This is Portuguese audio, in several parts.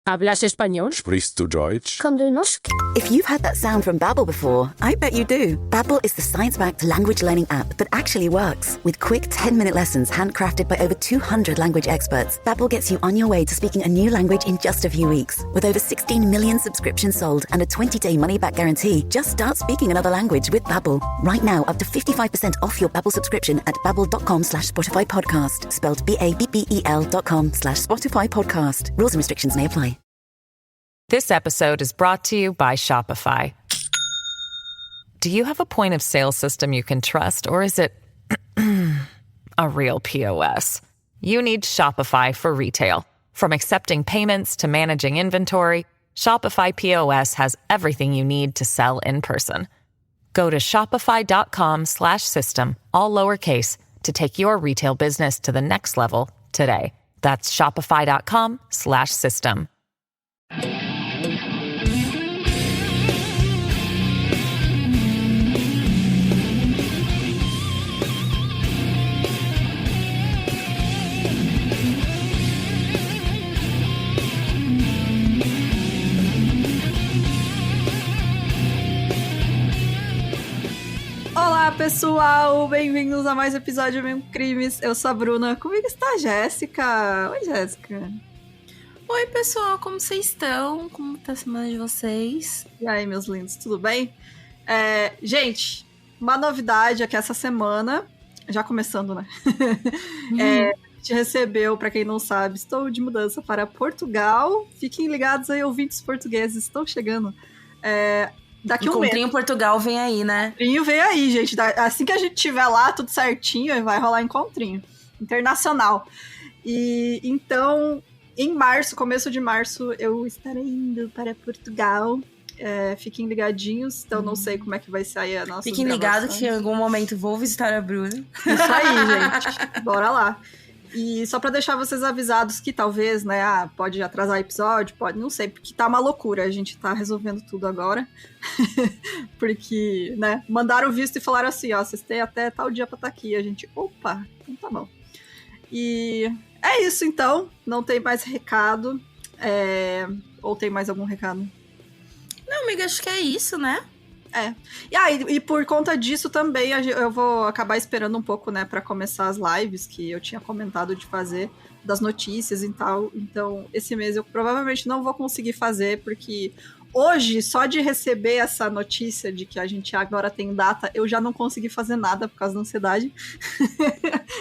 ¿Hablas español? Sprichst du Deutsch? Kan du norsk? If you've heard that sound from Babbel before, I bet you do. Babbel is the science-backed language learning app that actually works. With quick 10-minute lessons handcrafted by over 200 language experts, Babbel gets you on your way to speaking a new language in just a few weeks. With over 16 million subscriptions sold and a 20-day money-back guarantee, just start speaking another language with Babbel. Right now, up to 55% off your Babbel subscription at babbel.com/Spotify podcast. Spelled BABBEL.com/Spotify podcast. Rules and restrictions may apply. This episode is brought to you by Shopify. Do you have a point of sale system you can trust, or is it a real POS? You need Shopify for retail. From accepting payments to managing inventory, Shopify POS has everything you need to sell in person. Go to shopify.com/system, all lowercase, to take your retail business to the next level today. That's shopify.com/system. Olá, pessoal! Bem-vindos a mais um episódio de Mesmo Crimes. Eu sou a Bruna. Comigo está a Jéssica. Oi, Jéssica. Oi, pessoal. Como vocês estão? Como tá a semana de vocês? E aí, meus lindos, tudo bem? Gente, uma novidade aqui essa semana. Já começando, né? A gente recebeu, pra quem não sabe, estou de mudança para Portugal. Fiquem ligados aí, ouvintes portugueses. Estão chegando. Daqui um mês. Encontrinho Portugal vem aí, né? Encontrinho vem aí, gente. Assim que a gente tiver lá, tudo certinho, vai rolar encontrinho internacional. E então, em março, começo de março, eu estarei indo para Portugal. Fiquem ligadinhos. Então, não sei como é que vai sair a nossa. Fiquem ligados que em algum momento vou visitar a Bruna. Isso aí, gente. Bora lá. E só pra deixar vocês avisados que talvez, né, pode atrasar o episódio, pode, não sei, porque tá uma loucura, a gente tá resolvendo tudo agora, porque, né, mandaram o visto e falaram assim, ó, vocês têm até tal dia pra estar aqui, a gente, opa, então tá bom. E é isso, então, não tem mais recado, ou tem mais algum recado? Não, amiga, acho que é isso, né? E por conta disso também eu vou acabar esperando um pouco, né, pra começar as lives que eu tinha comentado de fazer, das notícias e tal. Então, esse mês eu provavelmente não vou conseguir fazer, porque hoje, só de receber essa notícia de que a gente agora tem data, eu já não consegui fazer nada por causa da ansiedade.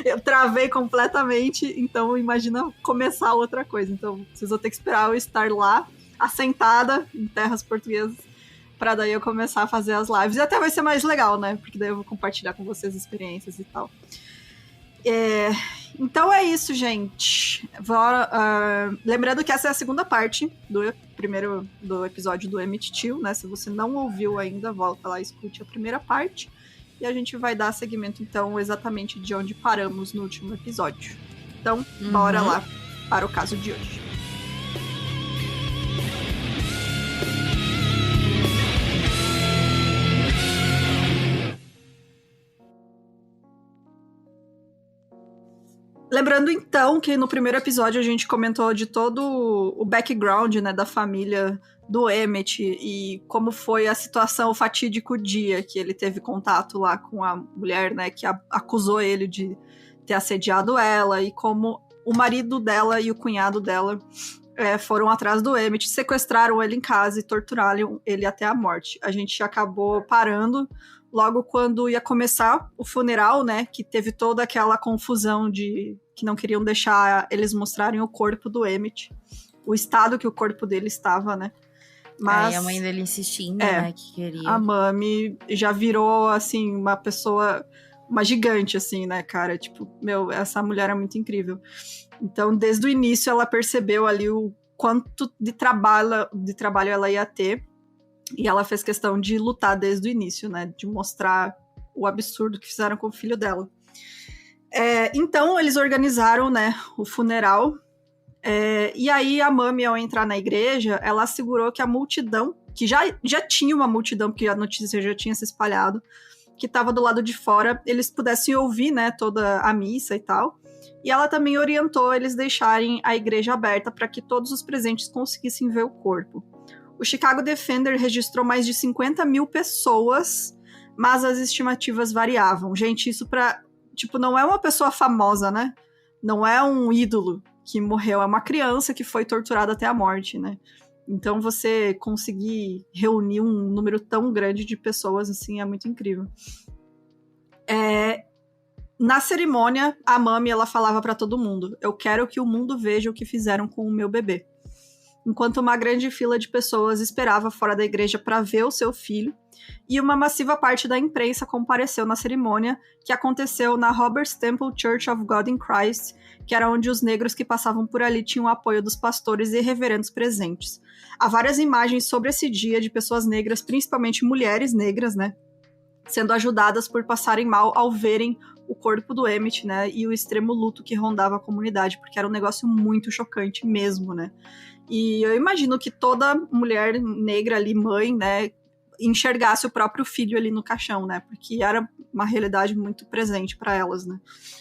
Eu travei completamente, então imagina começar outra coisa. Então, vocês vão ter que esperar eu estar lá, assentada em terras portuguesas, pra daí eu começar a fazer as lives. E até vai ser mais legal, né? Porque daí eu vou compartilhar com vocês experiências e tal. Então é isso, gente. Lembrando que essa é a segunda parte do episódio do Emmett Till, né? Se você não ouviu ainda, volta lá e escute a primeira parte. E a gente vai dar seguimento, então, exatamente de onde paramos no último episódio. Então, bora lá para o caso de hoje. Lembrando, então, que no primeiro episódio a gente comentou de todo o background, né, da família do Emmett e como foi a situação, o fatídico dia que ele teve contato lá com a mulher, né, que acusou ele de ter assediado ela, e como o marido dela e o cunhado dela foram atrás do Emmett, sequestraram ele em casa e torturaram ele até a morte. A gente acabou parando logo quando ia começar o funeral, né, que teve toda aquela confusão de que não queriam deixar eles mostrarem o corpo do Emmett, o estado que o corpo dele estava, né. Mas a mãe dele insistindo, né, que queria. A Mami já virou, assim, uma pessoa, uma gigante, assim, né, cara, tipo, essa mulher é muito incrível. Então, desde o início, ela percebeu ali o quanto de trabalho ela ia ter, e ela fez questão de lutar desde o início, né, de mostrar o absurdo que fizeram com o filho dela. Então, eles organizaram, né, o funeral, e aí a Mami, ao entrar na igreja, ela assegurou que a multidão, que já tinha uma multidão, porque a notícia já tinha se espalhado, que estava do lado de fora, eles pudessem ouvir, né, toda a missa e tal, E ela também orientou eles deixarem a igreja aberta para que todos os presentes conseguissem ver o corpo. O Chicago Defender registrou mais de 50 mil pessoas, mas as estimativas variavam. Gente, isso não é uma pessoa famosa, né? Não é um ídolo que morreu, é uma criança que foi torturada até a morte, né? Então você conseguir reunir um número tão grande de pessoas, assim, é muito incrível. Na cerimônia, a Mami, ela falava para todo mundo: eu quero que o mundo veja o que fizeram com o meu bebê. Enquanto uma grande fila de pessoas esperava fora da igreja para ver o seu filho, e uma massiva parte da imprensa compareceu na cerimônia, que aconteceu na Roberts Temple Church of God in Christ, que era onde os negros que passavam por ali tinham o apoio dos pastores e reverendos presentes. Há várias imagens sobre esse dia de pessoas negras, principalmente mulheres negras, né, sendo ajudadas por passarem mal ao verem o corpo do Emmett, né, e o extremo luto que rondava a comunidade, porque era um negócio muito chocante mesmo, né. E eu imagino que toda mulher negra ali, mãe, né, enxergasse o próprio filho ali no caixão, né, porque era uma realidade muito presente para elas, né.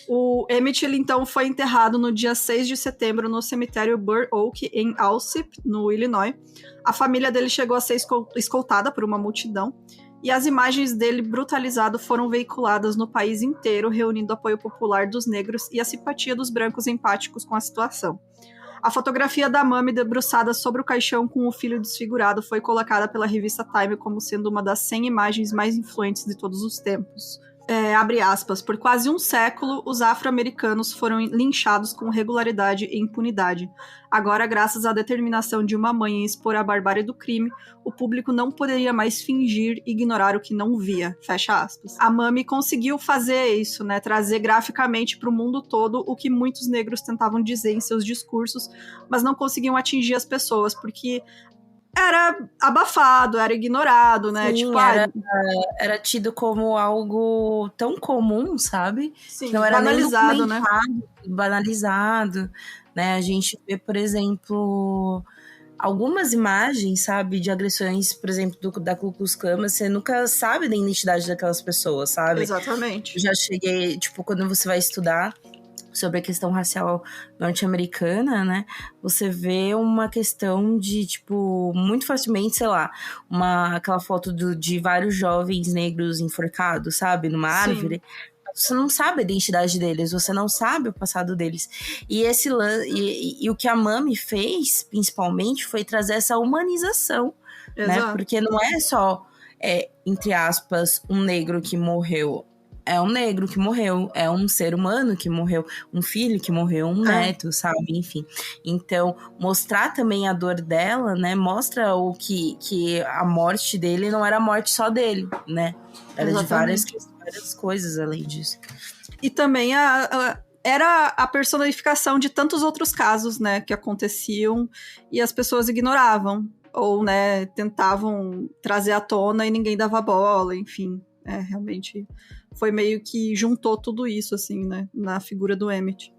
O Emmett, ele então foi enterrado no dia 6 de setembro no cemitério Burr Oak, em Alsip, no Illinois. A família dele chegou a ser escoltada por uma multidão, e as imagens dele brutalizado foram veiculadas no país inteiro, reunindo apoio popular dos negros e a simpatia dos brancos empáticos com a situação. A fotografia da Mami debruçada sobre o caixão com o filho desfigurado foi colocada pela revista Time como sendo uma das 100 imagens mais influentes de todos os tempos. Abre aspas, por quase um século, os afro-americanos foram linchados com regularidade e impunidade. Agora, graças à determinação de uma mãe em expor a barbárie do crime, o público não poderia mais fingir ignorar o que não via. Fecha aspas. A Mami conseguiu fazer isso, né? Trazer graficamente para o mundo todo o que muitos negros tentavam dizer em seus discursos, mas não conseguiam atingir as pessoas, porque era abafado, era ignorado, né? Sim, tipo, era tido como algo tão comum, sabe? Sim, que não era banalizado, nem né? Banalizado, né? A gente vê, por exemplo, algumas imagens, sabe, de agressões, por exemplo, da Ku Klux Klan, você nunca sabe da identidade daquelas pessoas, sabe? Exatamente. Eu já cheguei, tipo, quando você vai estudar sobre a questão racial norte-americana, né, você vê uma questão de, tipo, muito facilmente, sei lá, aquela foto de vários jovens negros enforcados, sabe, numa árvore. Você não sabe a identidade deles, você não sabe o passado deles. E o que a Mami fez, principalmente, foi trazer essa humanização, né, porque não é só, entre aspas, um negro que morreu. É um negro que morreu, é um ser humano que morreu, um filho que morreu, um neto, sabe? Enfim. Então, mostrar também a dor dela, né? Mostra que a morte dele não era a morte só dele, né? Era Exatamente. de várias coisas além disso. E também era a personificação de tantos outros casos, né? Que aconteciam e as pessoas ignoravam. Ou, né, tentavam trazer à tona e ninguém dava bola, enfim. Realmente foi meio que juntou tudo isso, assim, né, na figura do Emmett.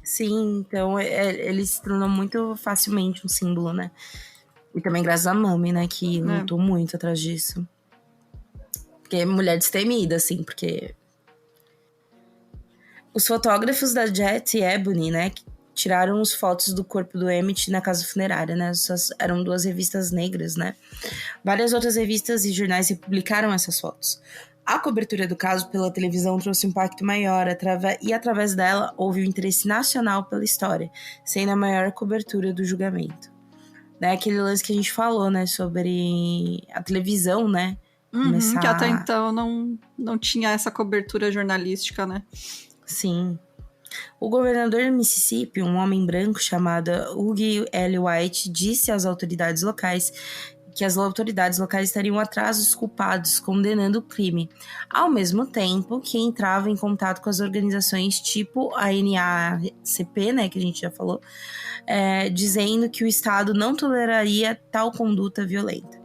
Sim, então ele se tornou muito facilmente um símbolo, né? E também graças à Mami, né, que lutou muito atrás disso. Porque é mulher destemida, assim, porque os fotógrafos da Jet e Ebony, né, tiraram as fotos do corpo do Emmett na casa funerária, né? Essas eram 2 revistas negras, né? Várias outras revistas e jornais republicaram essas fotos. A cobertura do caso pela televisão trouxe um impacto maior e através dela houve um interesse nacional pela história, sendo a maior cobertura do julgamento. Né? Aquele lance que a gente falou, né? Sobre a televisão, né? Que até então não tinha essa cobertura jornalística, né? Sim. O governador do Mississippi, um homem branco chamado Hugh L. White, disse às autoridades locais que as autoridades locais estariam atrás dos culpados, condenando o crime, ao mesmo tempo que entrava em contato com as organizações tipo a NAACP, né, que a gente já falou, dizendo que o Estado não toleraria tal conduta violenta.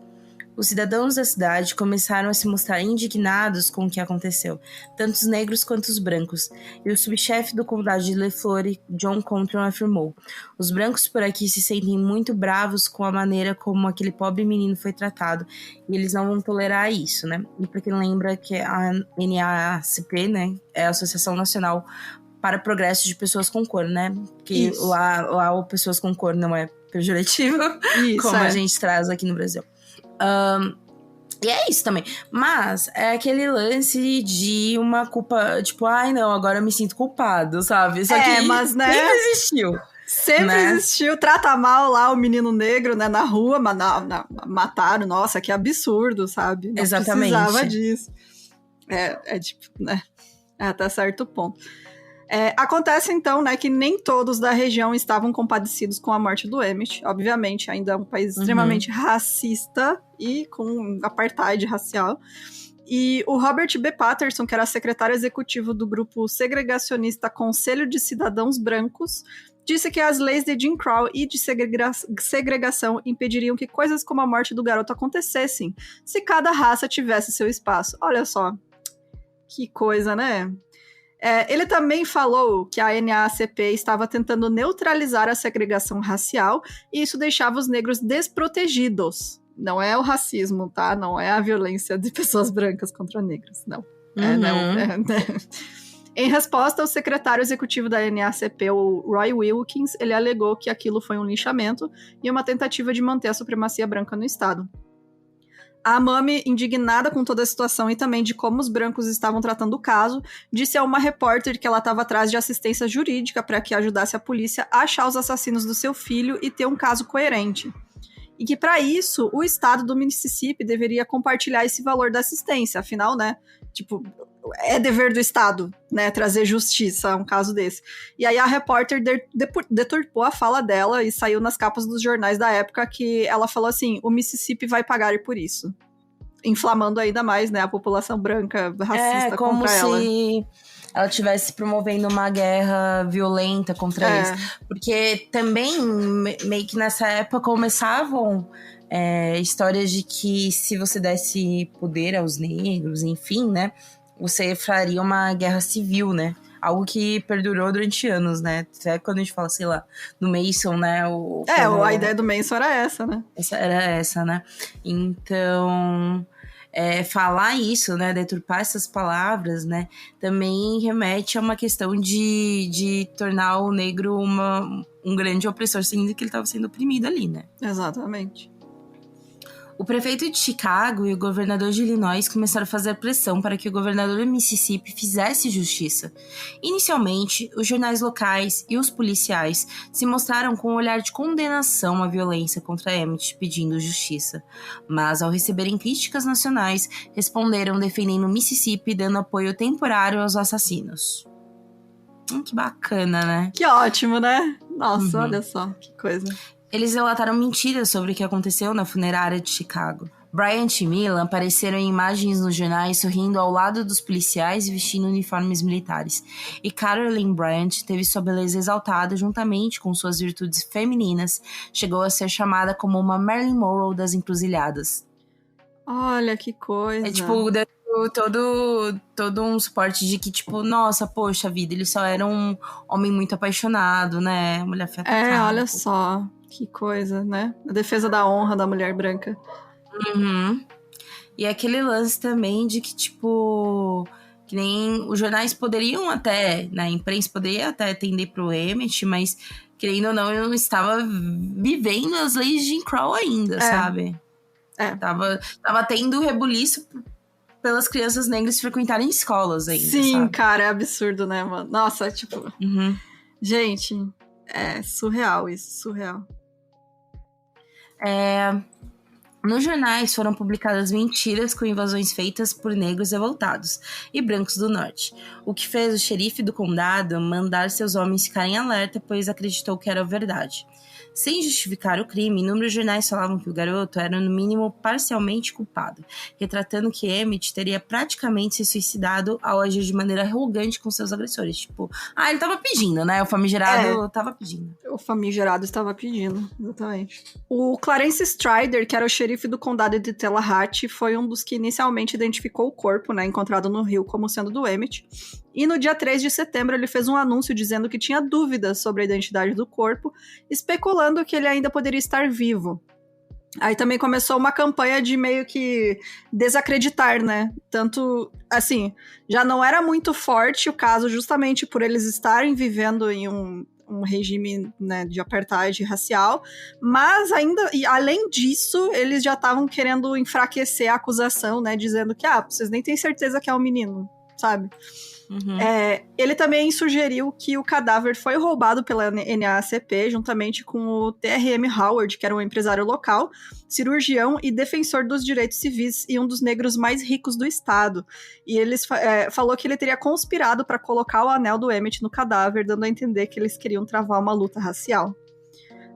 Os cidadãos da cidade começaram a se mostrar indignados com o que aconteceu, tanto os negros quanto os brancos, e o subchefe do condado de LeFlore, John Contron, afirmou: os brancos por aqui se sentem muito bravos com a maneira como aquele pobre menino foi tratado, e eles não vão tolerar isso, né? E pra quem lembra que a NAACP, né, é a Associação Nacional para progresso de pessoas com cor, né? Que Isso. lá o pessoas com cor não é pejorativo, Isso, como a gente traz aqui no Brasil. E é isso também. Mas é aquele lance de uma culpa, tipo, ai não, agora eu me sinto culpado, sabe? Só que mas, né? sempre existiu. Sempre né? existiu, trata mal lá o menino negro, né, na rua, mas mataram, nossa, que absurdo, sabe? Não Exatamente. precisava disso. É tipo, né, até certo ponto. Acontece então, né, que nem todos da região estavam compadecidos com a morte do Emmett, obviamente, ainda é um país extremamente racista e com apartheid racial. E o Robert B. Patterson, que era secretário executivo do grupo segregacionista Conselho de Cidadãos Brancos, disse que as leis de Jim Crow e de segregação impediriam que coisas como a morte do garoto acontecessem se cada raça tivesse seu espaço. Olha só, que coisa, né? Ele também falou que a NAACP estava tentando neutralizar a segregação racial e isso deixava os negros desprotegidos. Não é o racismo, tá? Não é a violência de pessoas brancas contra negros, não. Em resposta, o secretário executivo da NAACP, o Roy Wilkins, ele alegou que aquilo foi um linchamento e uma tentativa de manter a supremacia branca no estado. A Mami, indignada com toda a situação e também de como os brancos estavam tratando o caso, disse a uma repórter que ela estava atrás de assistência jurídica para que ajudasse a polícia a achar os assassinos do seu filho e ter um caso coerente. E que, para isso, o estado do Mississippi deveria compartilhar esse valor da assistência. Afinal, né, tipo, é dever do estado, né, trazer justiça a um caso desse. E aí a repórter deturpou a fala dela e saiu nas capas dos jornais da época que ela falou assim, o Mississippi vai pagar por isso. Inflamando ainda mais, né, a população branca racista contra ela. Como se ela estivesse promovendo uma guerra violenta contra eles. Porque também, meio que nessa época, começavam histórias de que se você desse poder aos negros, enfim, né, você faria uma guerra civil, né? Algo que perdurou durante anos, né? Até quando a gente fala, sei lá, no Mason, né? A ideia do Mason era essa, né? Era essa, né? Então, falar isso, né? Deturpar essas palavras, né? Também remete a uma questão de tornar o negro um grande opressor, sendo que ele estava sendo oprimido ali, né? Exatamente. O prefeito de Chicago e o governador de Illinois começaram a fazer pressão para que o governador do Mississippi fizesse justiça. Inicialmente, os jornais locais e os policiais se mostraram com um olhar de condenação à violência contra Emmett, pedindo justiça. Mas, ao receberem críticas nacionais, responderam defendendo o Mississippi e dando apoio temporário aos assassinos. Que bacana, né? Que ótimo, né? Nossa, olha só, que coisa. Eles relataram mentiras sobre o que aconteceu na funerária de Chicago. Bryant e Mila apareceram em imagens nos jornais sorrindo ao lado dos policiais e vestindo uniformes militares. E Carolyn Bryant teve sua beleza exaltada juntamente com suas virtudes femininas. Chegou a ser chamada como uma Marilyn Monroe das encruzilhadas. Olha que coisa. Tipo, dando todo um suporte de que, tipo, nossa, poxa vida, ele só era um homem muito apaixonado, né? Mulher foi atacada. Olha só. Que coisa, né? A defesa da honra da mulher branca. E aquele lance também de que, tipo, que nem os jornais poderiam até, na imprensa poderia até atender pro Emmett, mas, querendo ou não, eu não estava vivendo as leis de Jim Crow ainda, sabe? Tava tendo rebuliço pelas crianças negras frequentarem escolas ainda, Sim, sabe? cara, é absurdo, né, mano? Nossa, tipo... Gente, é surreal isso, surreal. Nos jornais foram publicadas mentiras com invasões feitas por negros revoltados e brancos do norte, o que fez o xerife do condado mandar seus homens ficarem alerta, pois acreditou que era verdade. Sem justificar o crime, inúmeros jornais falavam que o garoto era, no mínimo, parcialmente culpado, retratando que Emmett teria praticamente se suicidado ao agir de maneira arrogante com seus agressores. Tipo, ele tava pedindo, né? O famigerado tava pedindo. O famigerado estava pedindo, exatamente. O Clarence Strider, que era o xerife do condado de Tallahatchie, foi um dos que inicialmente identificou o corpo, né, encontrado no rio, como sendo do Emmett. E no dia 3 de setembro ele fez um anúncio dizendo que tinha dúvidas sobre a identidade do corpo, especulando que ele ainda poderia estar vivo. Aí também começou uma campanha de meio que desacreditar, né? Tanto, assim, já não era muito forte o caso justamente por eles estarem vivendo em um regime, né, de apartheid racial, mas ainda, e além disso, eles já estavam querendo enfraquecer a acusação, né, dizendo que, vocês nem têm certeza que é um menino, sabe? Uhum. Ele também sugeriu que o cadáver foi roubado pela NAACP, juntamente com o T.R.M. Howard, que era um empresário local, cirurgião e defensor dos direitos civis e um dos negros mais ricos do estado. E ele falou que ele teria conspirado para colocar o anel do Emmett no cadáver, dando a entender que eles queriam travar uma luta racial.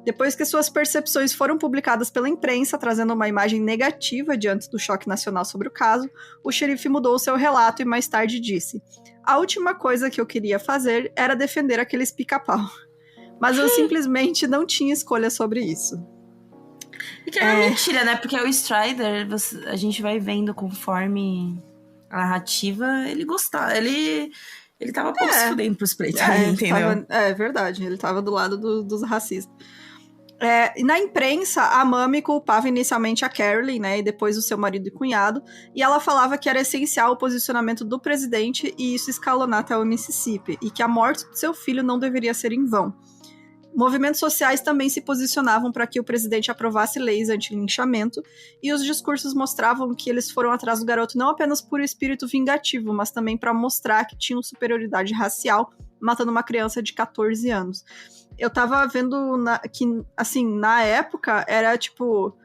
Depois que suas percepções foram publicadas pela imprensa, trazendo uma imagem negativa diante do choque nacional sobre o caso, o xerife mudou seu relato e mais tarde disse: "A última coisa que eu queria fazer era defender aqueles pica-pau. Mas eu simplesmente não tinha escolha sobre isso." E que era mentira, né? Porque o Strider, a gente vai vendo conforme a narrativa, ele gostava. Ele tava pouco se fudendo pros pretos, entendeu? É verdade, ele tava do lado dos racistas. E na imprensa, a Mami culpava inicialmente a Carolyn, né, e depois o seu marido e cunhado, e ela falava que era essencial o posicionamento do presidente e isso escalonar até o Mississippi, e que a morte do seu filho não deveria ser em vão. Movimentos sociais também se posicionavam para que o presidente aprovasse leis anti-linchamento, e os discursos mostravam que eles foram atrás do garoto não apenas por espírito vingativo, mas também para mostrar que tinham superioridade racial, matando uma criança de 14 anos. Eu tava vendo que, assim, na época era, tipo,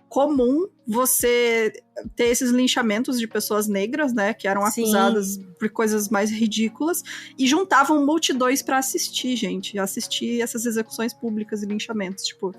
comum você ter esses linchamentos de pessoas negras, né, que eram acusadas por coisas mais ridículas, e juntavam multidões pra assistir essas execuções públicas e linchamentos, tipo,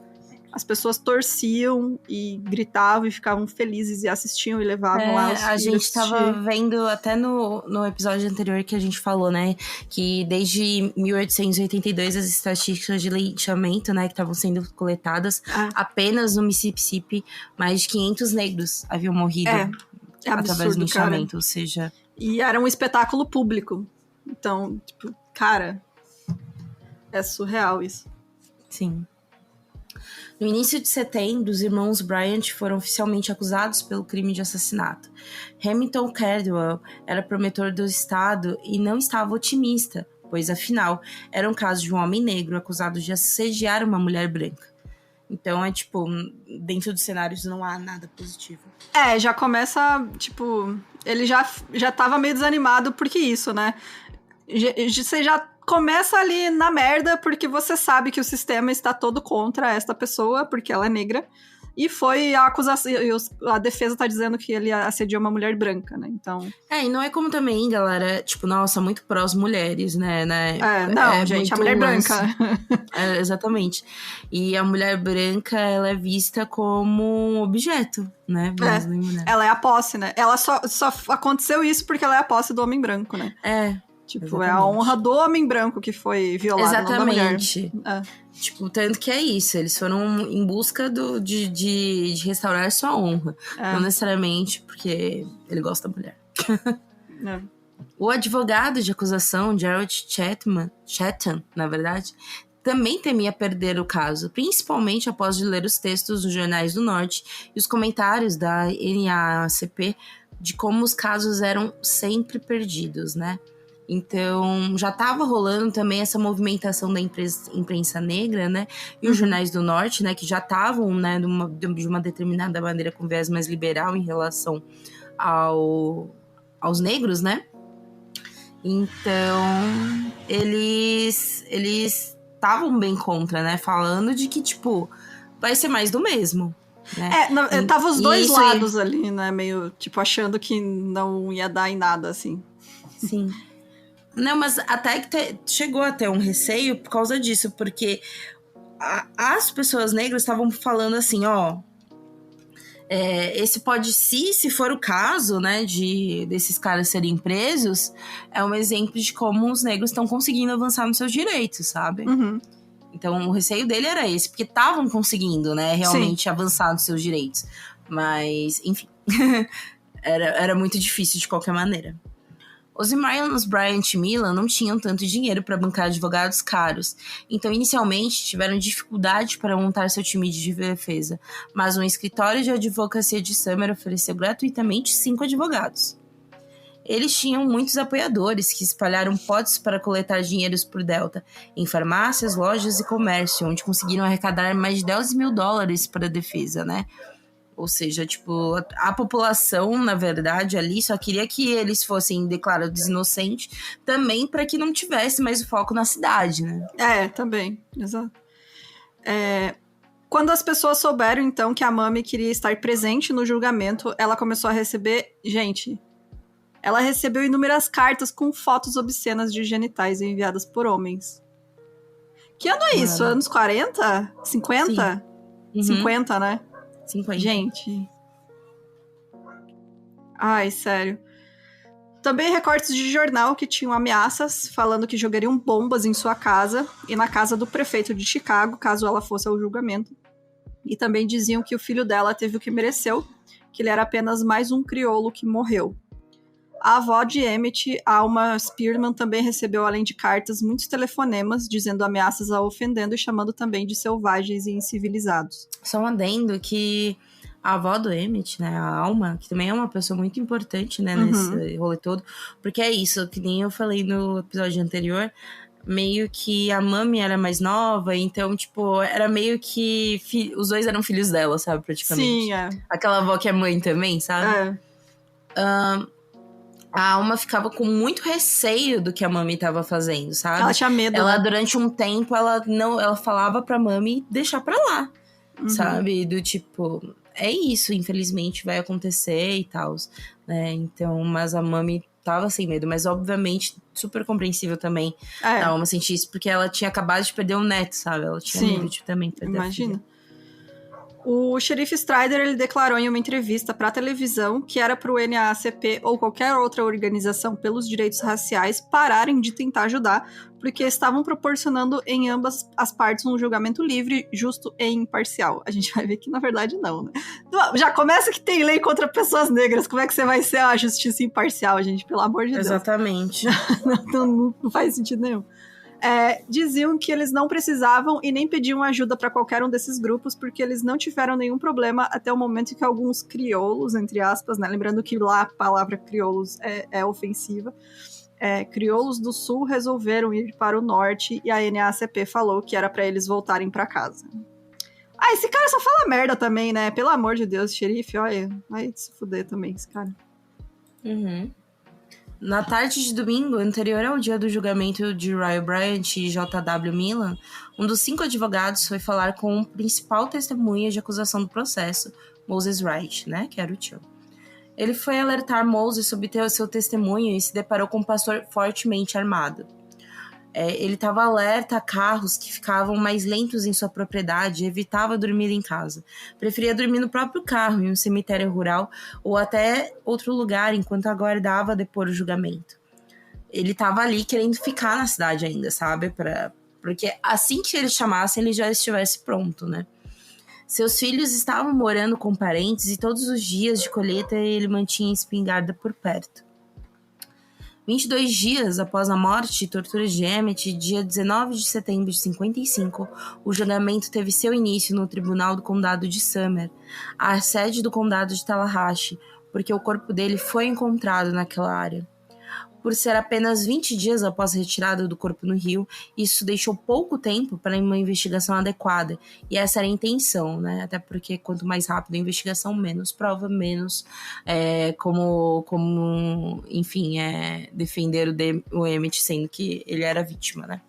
as pessoas torciam e gritavam e ficavam felizes e assistiam e levavam lá os filhos. A gente tava vendo até no episódio anterior que a gente falou, né, que desde 1882 as estatísticas de linchamento, né, que estavam sendo coletadas, apenas no Mississippi, mais de 500 negros haviam morrido através do linchamento, cara. Ou seja... E era um espetáculo público. Então, tipo, cara, é surreal isso. Sim. No início de setembro, os irmãos Bryant foram oficialmente acusados pelo crime de assassinato. Hamilton Caldwell era promotor do estado e não estava otimista, pois, afinal, era um caso de um homem negro acusado de assediar uma mulher branca. Então, dentro dos cenários não há nada positivo. Já começa, ele já tava meio desanimado porque isso, né? Você já começa ali na merda porque você sabe que o sistema está todo contra esta pessoa, porque ela é negra, e foi a acusação, a defesa tá dizendo que ele assediou uma mulher branca, né, então... E não é como também, galera, nossa, muito prós mulheres, né, gente, a mulher branca. Exatamente. E a mulher branca, ela é vista como um objeto, né, ela é a posse, né, ela só aconteceu isso porque ela é a posse do homem branco, né. Exatamente. É a honra do homem branco que foi violada. Exatamente. Não da mulher. Tanto que é isso. Eles foram em busca de restaurar sua honra. Não necessariamente porque ele gosta da mulher. O advogado de acusação, Gerald Chatham, na verdade, também temia perder o caso, principalmente após de ler os textos dos jornais do Norte e os comentários da NAACP de como os casos eram sempre perdidos, né? Então, já estava rolando também essa movimentação da imprensa negra, né? E os jornais do Norte, né? Que já estavam, né? De uma determinada maneira com viés mais liberal em relação aos negros, né? Então, eles estavam bem contra, né? Falando de que, vai ser mais do mesmo. Né? Tava os dois lados ali, né? Meio, achando que não ia dar em nada, assim. Sim. Não, mas até que chegou a ter um receio por causa disso, porque as pessoas negras estavam falando assim, esse pode, se for o caso, né, desses caras serem presos, é um exemplo de como os negros estão conseguindo avançar nos seus direitos, sabe? Uhum. Então, o receio dele era esse, porque estavam conseguindo, né, realmente avançar nos seus direitos. Mas, enfim, era muito difícil de qualquer maneira. Os irmãos Bryant e Milan não tinham tanto dinheiro para bancar advogados caros, então inicialmente tiveram dificuldade para montar seu time de defesa, mas um escritório de advocacia de Summer ofereceu gratuitamente 5 advogados. Eles tinham muitos apoiadores que espalharam potes para coletar dinheiros por Delta, em farmácias, lojas e comércio, onde conseguiram arrecadar mais de $10 mil para a defesa, né? Ou seja, tipo, a população, na verdade, ali só queria que eles fossem declarados inocentes, também para que não tivesse mais o foco na cidade, né? Também, exato. Quando as pessoas souberam, então, que a Mami queria estar presente no julgamento, ela começou a receber... Gente, ela recebeu inúmeras cartas com fotos obscenas de genitais enviadas por homens. Que ano é isso? Anos 40? 50? Sim. 50, né? 50. Gente. Ai, sério. Também recortes de jornal que tinham ameaças, falando que jogariam bombas em sua casa e na casa do prefeito de Chicago, caso ela fosse ao julgamento. E também diziam que o filho dela teve o que mereceu, que ele era apenas mais um crioulo que morreu. A avó de Emmett, Alma Spearman, também recebeu, além de cartas, muitos telefonemas dizendo ameaças a ofendendo e chamando também de selvagens e incivilizados. Só um adendo que a avó do Emmett, né, a Alma, que também é uma pessoa muito importante, né, nesse rolê todo, porque é isso, que nem eu falei no episódio anterior, meio que a Mami era mais nova, então, tipo, era meio que os dois eram filhos dela, sabe, praticamente. Sim, Aquela avó que é mãe também, sabe? A Alma ficava com muito receio do que a Mami tava fazendo, sabe? Ela tinha medo, Ela, né? durante um tempo, ela falava pra Mami deixar pra lá, sabe? Do tipo, é isso, infelizmente vai acontecer e tal, né? Então, mas a Mami tava sem medo, mas obviamente super compreensível também a Alma sentir isso, porque ela tinha acabado de perder um neto, sabe? Ela tinha medo de também perder a filha. O xerife Strider, ele declarou em uma entrevista para a televisão que era para o NAACP ou qualquer outra organização pelos direitos raciais pararem de tentar ajudar, porque estavam proporcionando em ambas as partes um julgamento livre, justo e imparcial. A gente vai ver que, na verdade, não, né? Já começa que tem lei contra pessoas negras, como é que você vai ser a justiça imparcial, gente? Pelo amor de Deus. Exatamente. Não faz sentido nenhum. Diziam que eles não precisavam e nem pediam ajuda para qualquer um desses grupos, porque eles não tiveram nenhum problema até o momento em que alguns crioulos, entre aspas, né? Lembrando que lá a palavra crioulos é ofensiva, crioulos do sul resolveram ir para o norte e a NAACP falou que era para eles voltarem para casa. Esse cara só fala merda também, né? Pelo amor de Deus, xerife, olha, vai se fuder também, esse cara. Na tarde de domingo, anterior ao dia do julgamento de Ryle Bryant e J.W. Milan, um dos 5 advogados foi falar com o principal testemunha de acusação do processo, Moses Wright, né, que era o tio. Ele foi alertar Moses sobre seu testemunho e se deparou com um pastor fortemente armado. Ele estava alerta a carros que ficavam mais lentos em sua propriedade e evitava dormir em casa. Preferia dormir no próprio carro, em um cemitério rural ou até outro lugar, enquanto aguardava depor o julgamento. Ele estava ali querendo ficar na cidade ainda, sabe? Porque assim que ele chamasse, ele já estivesse pronto, né? Seus filhos estavam morando com parentes e todos os dias de colheita ele mantinha a espingarda por perto. 22 dias após a morte e torturas de Emmett, dia 19 de setembro de 55, o julgamento teve seu início no Tribunal do Condado de Summer, a sede do Condado de Tallahatchie, porque o corpo dele foi encontrado naquela área. Por ser apenas 20 dias após a retirada do corpo no rio, isso deixou pouco tempo para uma investigação adequada, e essa era a intenção, né? Até porque quanto mais rápido a investigação, menos prova, menos defender o Emmett, sendo que ele era vítima, né?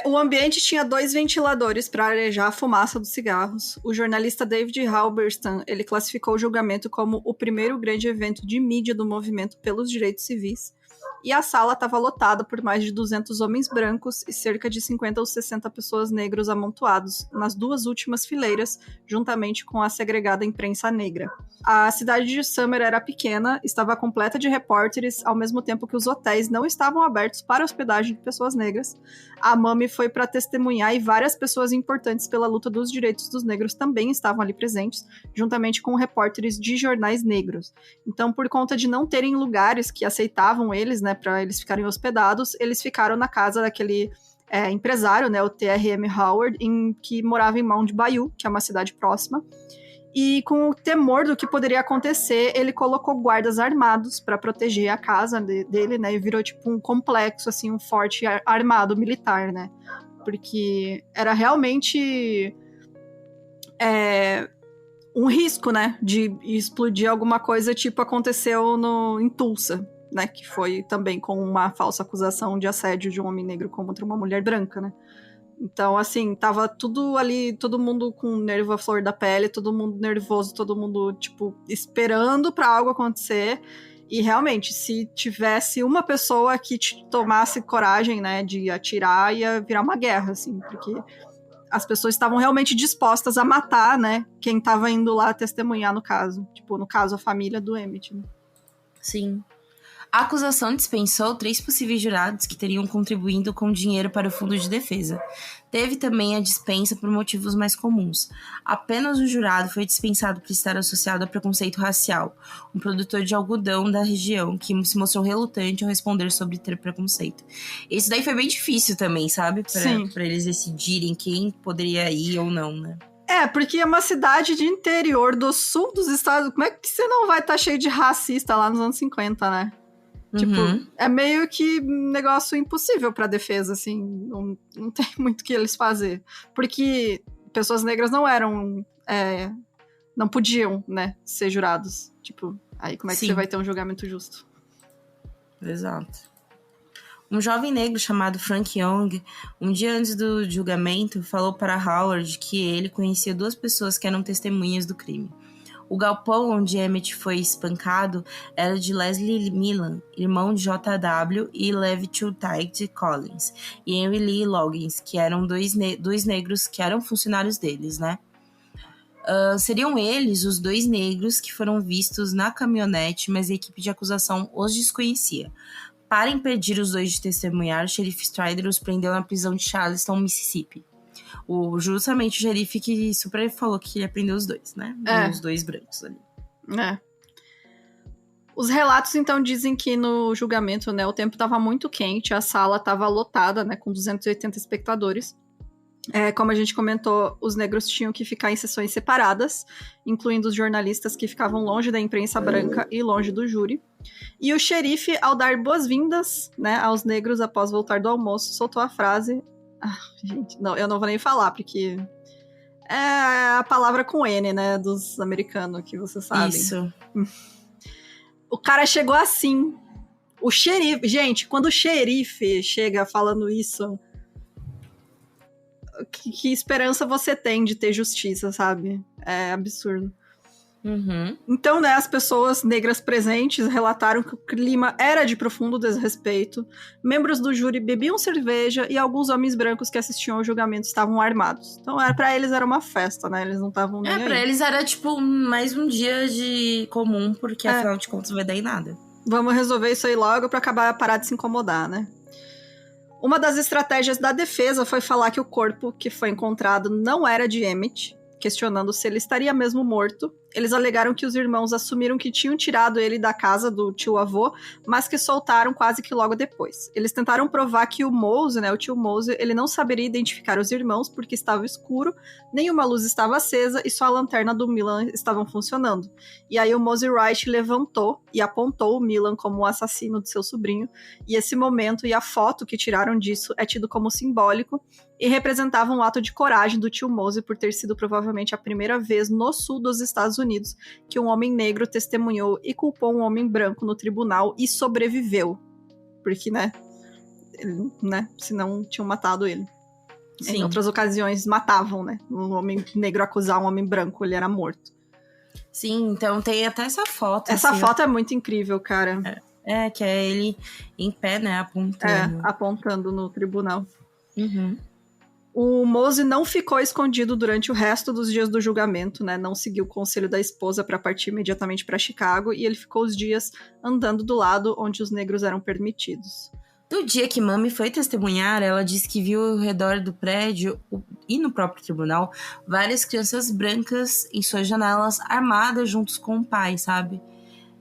O ambiente tinha 2 ventiladores para arejar a fumaça dos cigarros. O jornalista David Halberstam, ele classificou o julgamento como o primeiro grande evento de mídia do movimento pelos direitos civis. E a sala estava lotada por mais de 200 homens brancos e cerca de 50 ou 60 pessoas negras amontoados nas 2 últimas fileiras, juntamente com a segregada imprensa negra. A cidade de Summer era pequena, estava completa de repórteres, ao mesmo tempo que os hotéis não estavam abertos para hospedagem de pessoas negras. A Mami foi para testemunhar e várias pessoas importantes pela luta dos direitos dos negros também estavam ali presentes, juntamente com repórteres de jornais negros. Então, por conta de não terem lugares que aceitavam eles, né, né, para eles ficarem hospedados, eles ficaram na casa daquele empresário, né, o T.R.M. Howard, que morava em Mount Bayou, que é uma cidade próxima. E com o temor do que poderia acontecer, ele colocou guardas armados para proteger a casa dele, né? E virou tipo um complexo, assim, um forte armado militar, né? Porque era realmente um risco, né? De explodir alguma coisa, tipo aconteceu em Tulsa, né? Que foi também com uma falsa acusação de assédio de um homem negro contra uma mulher branca, né? Então, assim, tava tudo ali, todo mundo com nervo à flor da pele, todo mundo nervoso, todo mundo, tipo, esperando pra algo acontecer. E, realmente, se tivesse uma pessoa que tomasse coragem, né, de atirar, ia virar uma guerra, assim, porque as pessoas estavam realmente dispostas a matar, né, quem tava indo lá testemunhar no caso. Tipo, no caso, a família do Emmett, né? Sim. A acusação dispensou 3 possíveis jurados que teriam contribuído com dinheiro para o fundo de defesa. Teve também a dispensa por motivos mais comuns. Apenas um jurado foi dispensado por estar associado a preconceito racial, um produtor de algodão da região que se mostrou relutante ao responder sobre ter preconceito. Isso daí foi bem difícil também, sabe? Para eles decidirem quem poderia ir ou não, né? Porque é uma cidade de interior do sul dos Estados Unidos. Como é que você não vai estar cheio de racista lá nos anos 50, né? Tipo, é meio que um negócio impossível pra defesa, assim. Não tem muito o que eles fazer. Porque pessoas negras não eram... não podiam, né, ser jurados. Tipo, aí como é que você vai ter um julgamento justo? Exato. Um jovem negro chamado Frank Young, um dia antes do julgamento, falou para Howard que ele conhecia 2 pessoas que eram testemunhas do crime. O galpão onde Emmett foi espancado era de Leslie Milan, irmão de J.W. e Levi Tite Collins, e Henry Lee Loggins, que eram dois negros que eram funcionários deles, né? Seriam eles os 2 negros que foram vistos na caminhonete, mas a equipe de acusação os desconhecia. Para impedir os 2 de testemunhar, o xerife Strider os prendeu na prisão de Charleston, Mississippi. Justamente o xerife que super falou que ia prender os 2, né? Os 2 brancos ali. Os relatos, então, dizem que no julgamento, né, o tempo estava muito quente, a sala estava lotada, né, com 280 espectadores. Como a gente comentou, os negros tinham que ficar em sessões separadas, incluindo os jornalistas que ficavam longe da imprensa branca e longe do júri. E o xerife, ao dar boas-vindas, né, aos negros após voltar do almoço, soltou a frase... gente, não, eu não vou nem falar, porque é a palavra com N, né, dos americanos, que vocês sabem. Isso. O cara chegou assim. O xerife... Gente, quando o xerife chega falando isso, que esperança você tem de ter justiça, sabe? É absurdo. Então, né, as pessoas negras presentes relataram que o clima era de profundo desrespeito, membros do júri bebiam cerveja e alguns homens brancos que assistiam ao julgamento estavam armados. Então, pra eles era uma festa, né? Eles não estavam nem aí. Pra eles era, tipo, mais um dia de comum, porque afinal de contas não vai dar em nada. Vamos resolver isso aí logo pra parar de se incomodar, né? Uma das estratégias da defesa foi falar que o corpo que foi encontrado não era de Emmett, questionando se ele estaria mesmo morto. Eles alegaram que os irmãos assumiram que tinham tirado ele da casa do tio-avô, mas que soltaram quase que logo depois. Eles tentaram provar que o Mose, né, o tio Mose, ele não saberia identificar os irmãos porque estava escuro, nenhuma luz estava acesa e só a lanterna do Milan estavam funcionando. E aí o Mose Wright levantou e apontou o Milan como o assassino de seu sobrinho, e esse momento e a foto que tiraram disso é tido como simbólico e representava um ato de coragem do tio Mose por ter sido provavelmente a primeira vez no sul dos Estados Unidos que um homem negro testemunhou e culpou um homem branco no tribunal e sobreviveu. Porque, né, senão tinham matado ele. Sim. Em outras ocasiões matavam, né? Um homem negro acusar um homem branco, ele era morto. Sim, então tem até essa foto. Essa assim, foto é muito incrível, cara. Que é ele em pé, né, apontando. Apontando no tribunal. Uhum. O Mose não ficou escondido durante o resto dos dias do julgamento, né? Não seguiu o conselho da esposa para partir imediatamente para Chicago e ele ficou os dias andando do lado onde os negros eram permitidos. No dia que Mami foi testemunhar, ela disse que viu ao redor do prédio e no próprio tribunal várias crianças brancas em suas janelas armadas juntos com o pai, sabe?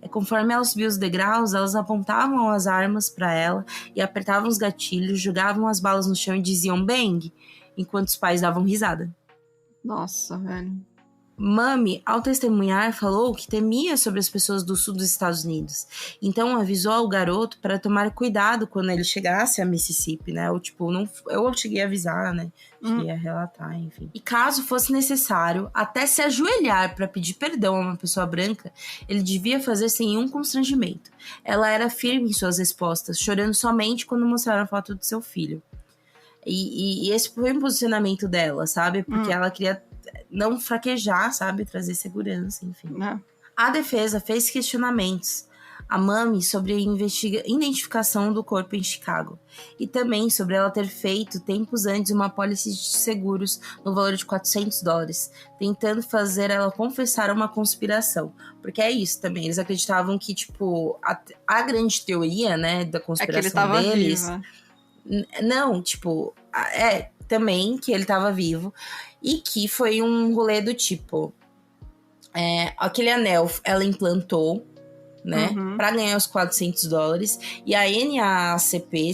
Conforme ela subia os degraus, elas apontavam as armas para ela e apertavam os gatilhos, jogavam as balas no chão e diziam bang, enquanto os pais davam risada. Nossa, velho. Mami, ao testemunhar, falou que temia sobre as pessoas do sul dos Estados Unidos. Então avisou ao garoto para tomar cuidado quando ele chegasse a Mississippi, né? Ou tipo, não, eu cheguei a avisar, né? Cheguei a relatar, enfim. E caso fosse necessário, até se ajoelhar para pedir perdão a uma pessoa branca, ele devia fazer sem nenhum constrangimento. Ela era firme em suas respostas, chorando somente quando mostraram a foto do seu filho. E esse foi um posicionamento dela, sabe? Porque ela queria não fraquejar, sabe? Trazer segurança, enfim. A defesa fez questionamentos a Mami sobre a identificação do corpo em Chicago. E também sobre ela ter feito, tempos antes, uma apólice de seguros no valor de $400, tentando fazer ela confessar uma conspiração. Porque é isso também, eles acreditavam que, tipo, a grande teoria, né, da conspiração deles... Viva. Não, tipo, também que ele tava vivo e que foi um rolê do tipo, aquele anel ela implantou, né, pra ganhar os $400 e a NAACP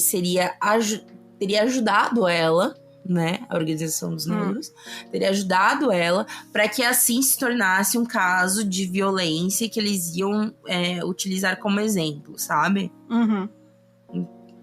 teria ajudado ela, né, a Organização dos Negros, teria ajudado ela para que assim se tornasse um caso de violência que eles iam utilizar como exemplo, sabe?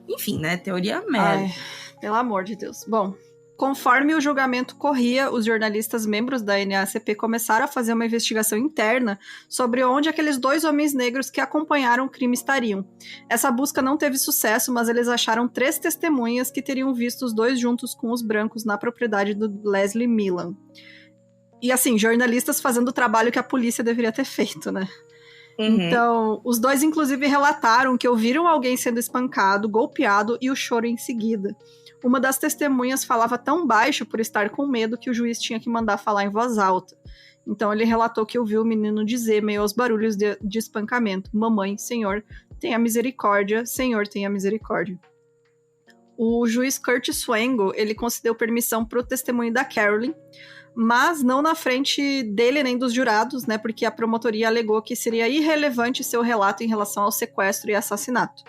Enfim, né? Teoria merda. Ai, pelo amor de Deus. Bom, conforme o julgamento corria, os jornalistas membros da NAACP começaram a fazer uma investigação interna sobre onde aqueles 2 homens negros que acompanharam o crime estariam. Essa busca não teve sucesso, mas eles acharam 3 testemunhas que teriam visto os 2 juntos com os brancos na propriedade do Leslie Milan. E assim, jornalistas fazendo o trabalho que a polícia deveria ter feito, né? Então, os 2 inclusive relataram que ouviram alguém sendo espancado, golpeado e o choro em seguida. Uma das testemunhas falava tão baixo por estar com medo que o juiz tinha que mandar falar em voz alta. Então ele relatou que ouviu o menino dizer, meio aos barulhos de espancamento, mamãe, Senhor, tenha misericórdia, Senhor, tenha misericórdia. O juiz Curtis Swango, ele concedeu permissão para o testemunho da Carolyn, mas não na frente dele nem dos jurados, né, porque a promotoria alegou que seria irrelevante seu relato em relação ao sequestro e assassinato.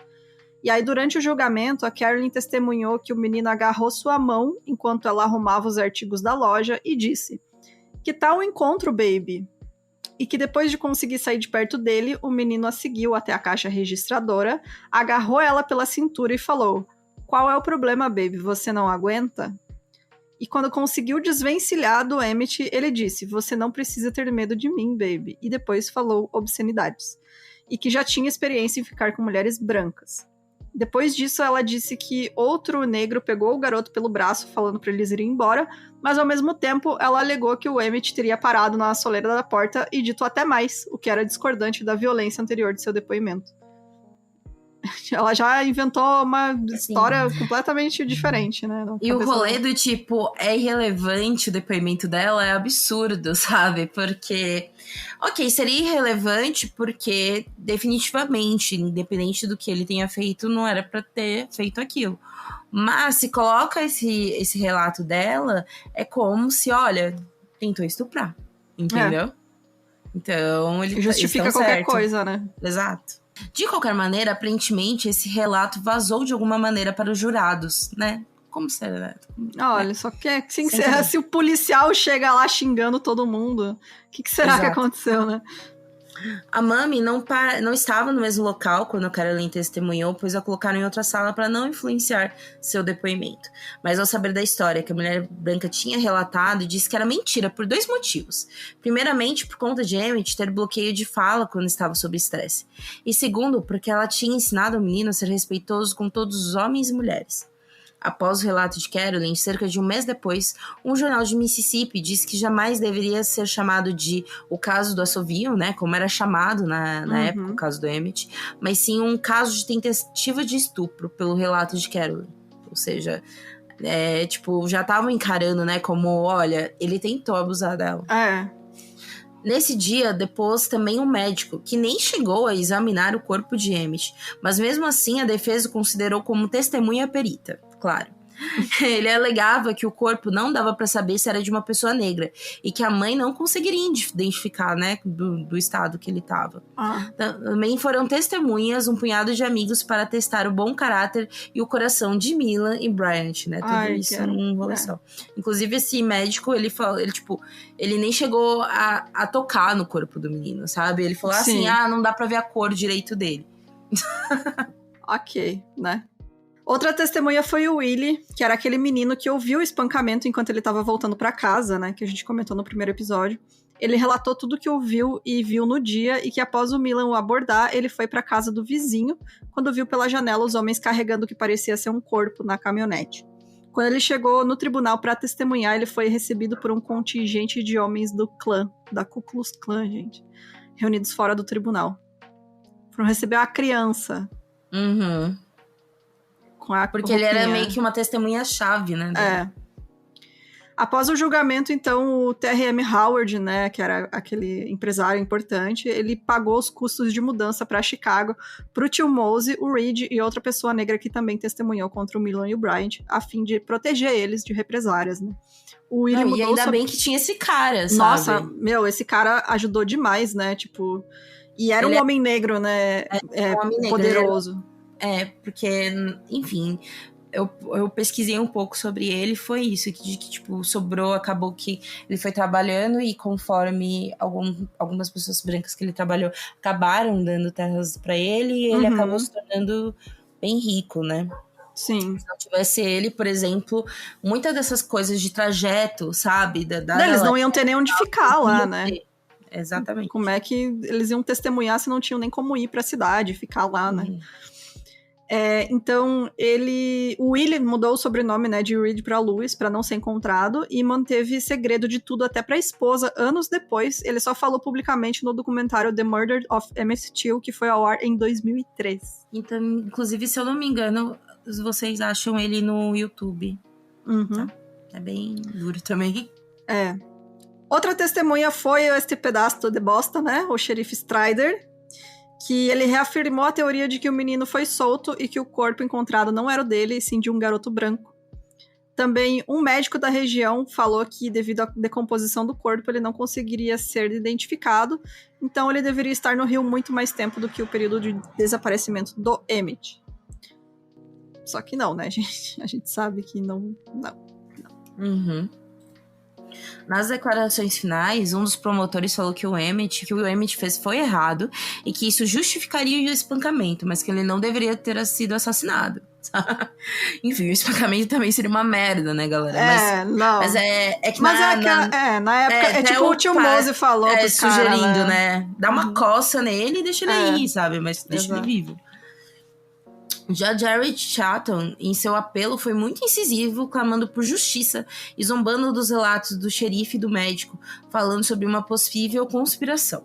E aí, durante o julgamento, a Carolyn testemunhou que o menino agarrou sua mão enquanto ela arrumava os artigos da loja e disse: "Que tal o encontro, baby?" E que depois de conseguir sair de perto dele, o menino a seguiu até a caixa registradora, agarrou ela pela cintura e falou: "Qual é o problema, baby? Você não aguenta?" E quando conseguiu desvencilhar do Emmett, ele disse: "Você não precisa ter medo de mim, baby." E depois falou obscenidades. E que já tinha experiência em ficar com mulheres brancas. Depois disso, ela disse que outro negro pegou o garoto pelo braço, falando para eles irem embora, mas ao mesmo tempo, ela alegou que o Emmett teria parado na soleira da porta e dito até mais, o que era discordante da violência anterior de seu depoimento. Ela já inventou uma história completamente diferente, né? E o rolê do tipo, é irrelevante o depoimento dela é absurdo, sabe? Porque, ok, seria irrelevante porque definitivamente, independente do que ele tenha feito, não era pra ter feito aquilo. Mas se coloca esse relato dela, é como se, olha, tentou estuprar, entendeu? Então, ele justifica qualquer coisa, né? Exato. De qualquer maneira, aparentemente, esse relato vazou de alguma maneira para os jurados, né? Como será? Olha, só que se o policial chega lá xingando todo mundo, o que será que aconteceu, né? A Mami não estava no mesmo local quando a Carolyn testemunhou, pois a colocaram em outra sala para não influenciar seu depoimento. Mas ao saber da história que a mulher branca tinha relatado, disse que era mentira por 2 motivos. Primeiramente, por conta de Emmett ter bloqueio de fala quando estava sob estresse. E segundo, porque ela tinha ensinado o menino a ser respeitoso com todos os homens e mulheres. Após o relato de Carolyn, cerca de um mês depois, um jornal de Mississippi disse que jamais deveria ser chamado de o caso do assovio, né, como era chamado na época, o caso do Emmett, mas sim um caso de tentativa de estupro pelo relato de Carolyn. Ou seja, já estavam encarando, né, como, olha, ele tentou abusar dela. Nesse dia, depôs também um médico, que nem chegou a examinar o corpo de Emmett, mas mesmo assim a defesa o considerou como testemunha perita, claro. Ele alegava que o corpo não dava pra saber se era de uma pessoa negra e que a mãe não conseguiria identificar, né, do estado que ele tava. Também foram testemunhas um punhado de amigos para testar o bom caráter e o coração de Milan e Bryant, né? Tudo isso num rolê só. Inclusive, esse médico, ele falou, ele nem chegou a tocar no corpo do menino, sabe? Ele falou assim, não dá pra ver a cor direito dele. Ok, né? Outra testemunha foi o Willie, que era aquele menino que ouviu o espancamento enquanto ele estava voltando para casa, né? Que a gente comentou no primeiro episódio. Ele relatou tudo que ouviu e viu no dia e que após o Milan o abordar, ele foi para casa do vizinho quando viu pela janela os homens carregando o que parecia ser um corpo na caminhonete. Quando ele chegou no tribunal para testemunhar, ele foi recebido por um contingente de homens do clã, da Ku Klux Klan, gente, reunidos fora do tribunal. Foram receber a criança. Uhum. Porque ele era meio que uma testemunha-chave, né? Após o julgamento, então, o T.R.M. Howard, né, que era aquele empresário importante, ele pagou os custos de mudança para Chicago pro tio Mose, o Reed e outra pessoa negra que também testemunhou contra o Milan e o Bryant, a fim de proteger eles de represárias, né? O Willie mudou e ainda bem que tinha esse cara, sabe? Nossa, esse cara ajudou demais, né? Tipo, e era um homem negro, né? Um homem negro, poderoso. Porque, enfim, eu pesquisei um pouco sobre ele, foi isso, que tipo, sobrou, acabou que ele foi trabalhando e conforme algumas pessoas brancas que ele trabalhou acabaram dando terras pra ele e ele acabou se tornando bem rico, né? Sim. Se não tivesse ele, por exemplo, muitas dessas coisas de trajeto, sabe? Eles não iam ter nem onde ficar lá, né? Exatamente. Como é que eles iam testemunhar se não tinham nem como ir pra cidade, ficar lá, né? Então, o Willie mudou o sobrenome, né, de Reed para Lewis, para não ser encontrado, e manteve segredo de tudo até pra esposa. Anos depois, ele só falou publicamente no documentário The Murder of Emmett Till, que foi ao ar em 2003. Então, inclusive, se eu não me engano, vocês acham ele no YouTube. Tá? É bem duro também. Outra testemunha foi este pedaço de bosta, né, o xerife Strider, que ele reafirmou a teoria de que o menino foi solto e que o corpo encontrado não era o dele, e sim de um garoto branco. Também um médico da região falou que, devido à decomposição do corpo, ele não conseguiria ser identificado, então ele deveria estar no rio muito mais tempo do que o período de desaparecimento do Emmett. Só que não, né, gente? A gente sabe que não. Nas declarações finais, um dos promotores falou que o Emmett fez foi errado e que isso justificaria o espancamento, mas que ele não deveria ter sido assassinado. Enfim, o espancamento também seria uma merda, né, galera? Mas é que na época, tipo o tio Mose falou pros sugerindo, cara, né? Dá uma coça nele e deixa ele aí, sabe? Mas deixa ele vivo. Já Jared Chatton, em seu apelo, foi muito incisivo, clamando por justiça e zombando dos relatos do xerife e do médico, falando sobre uma possível conspiração.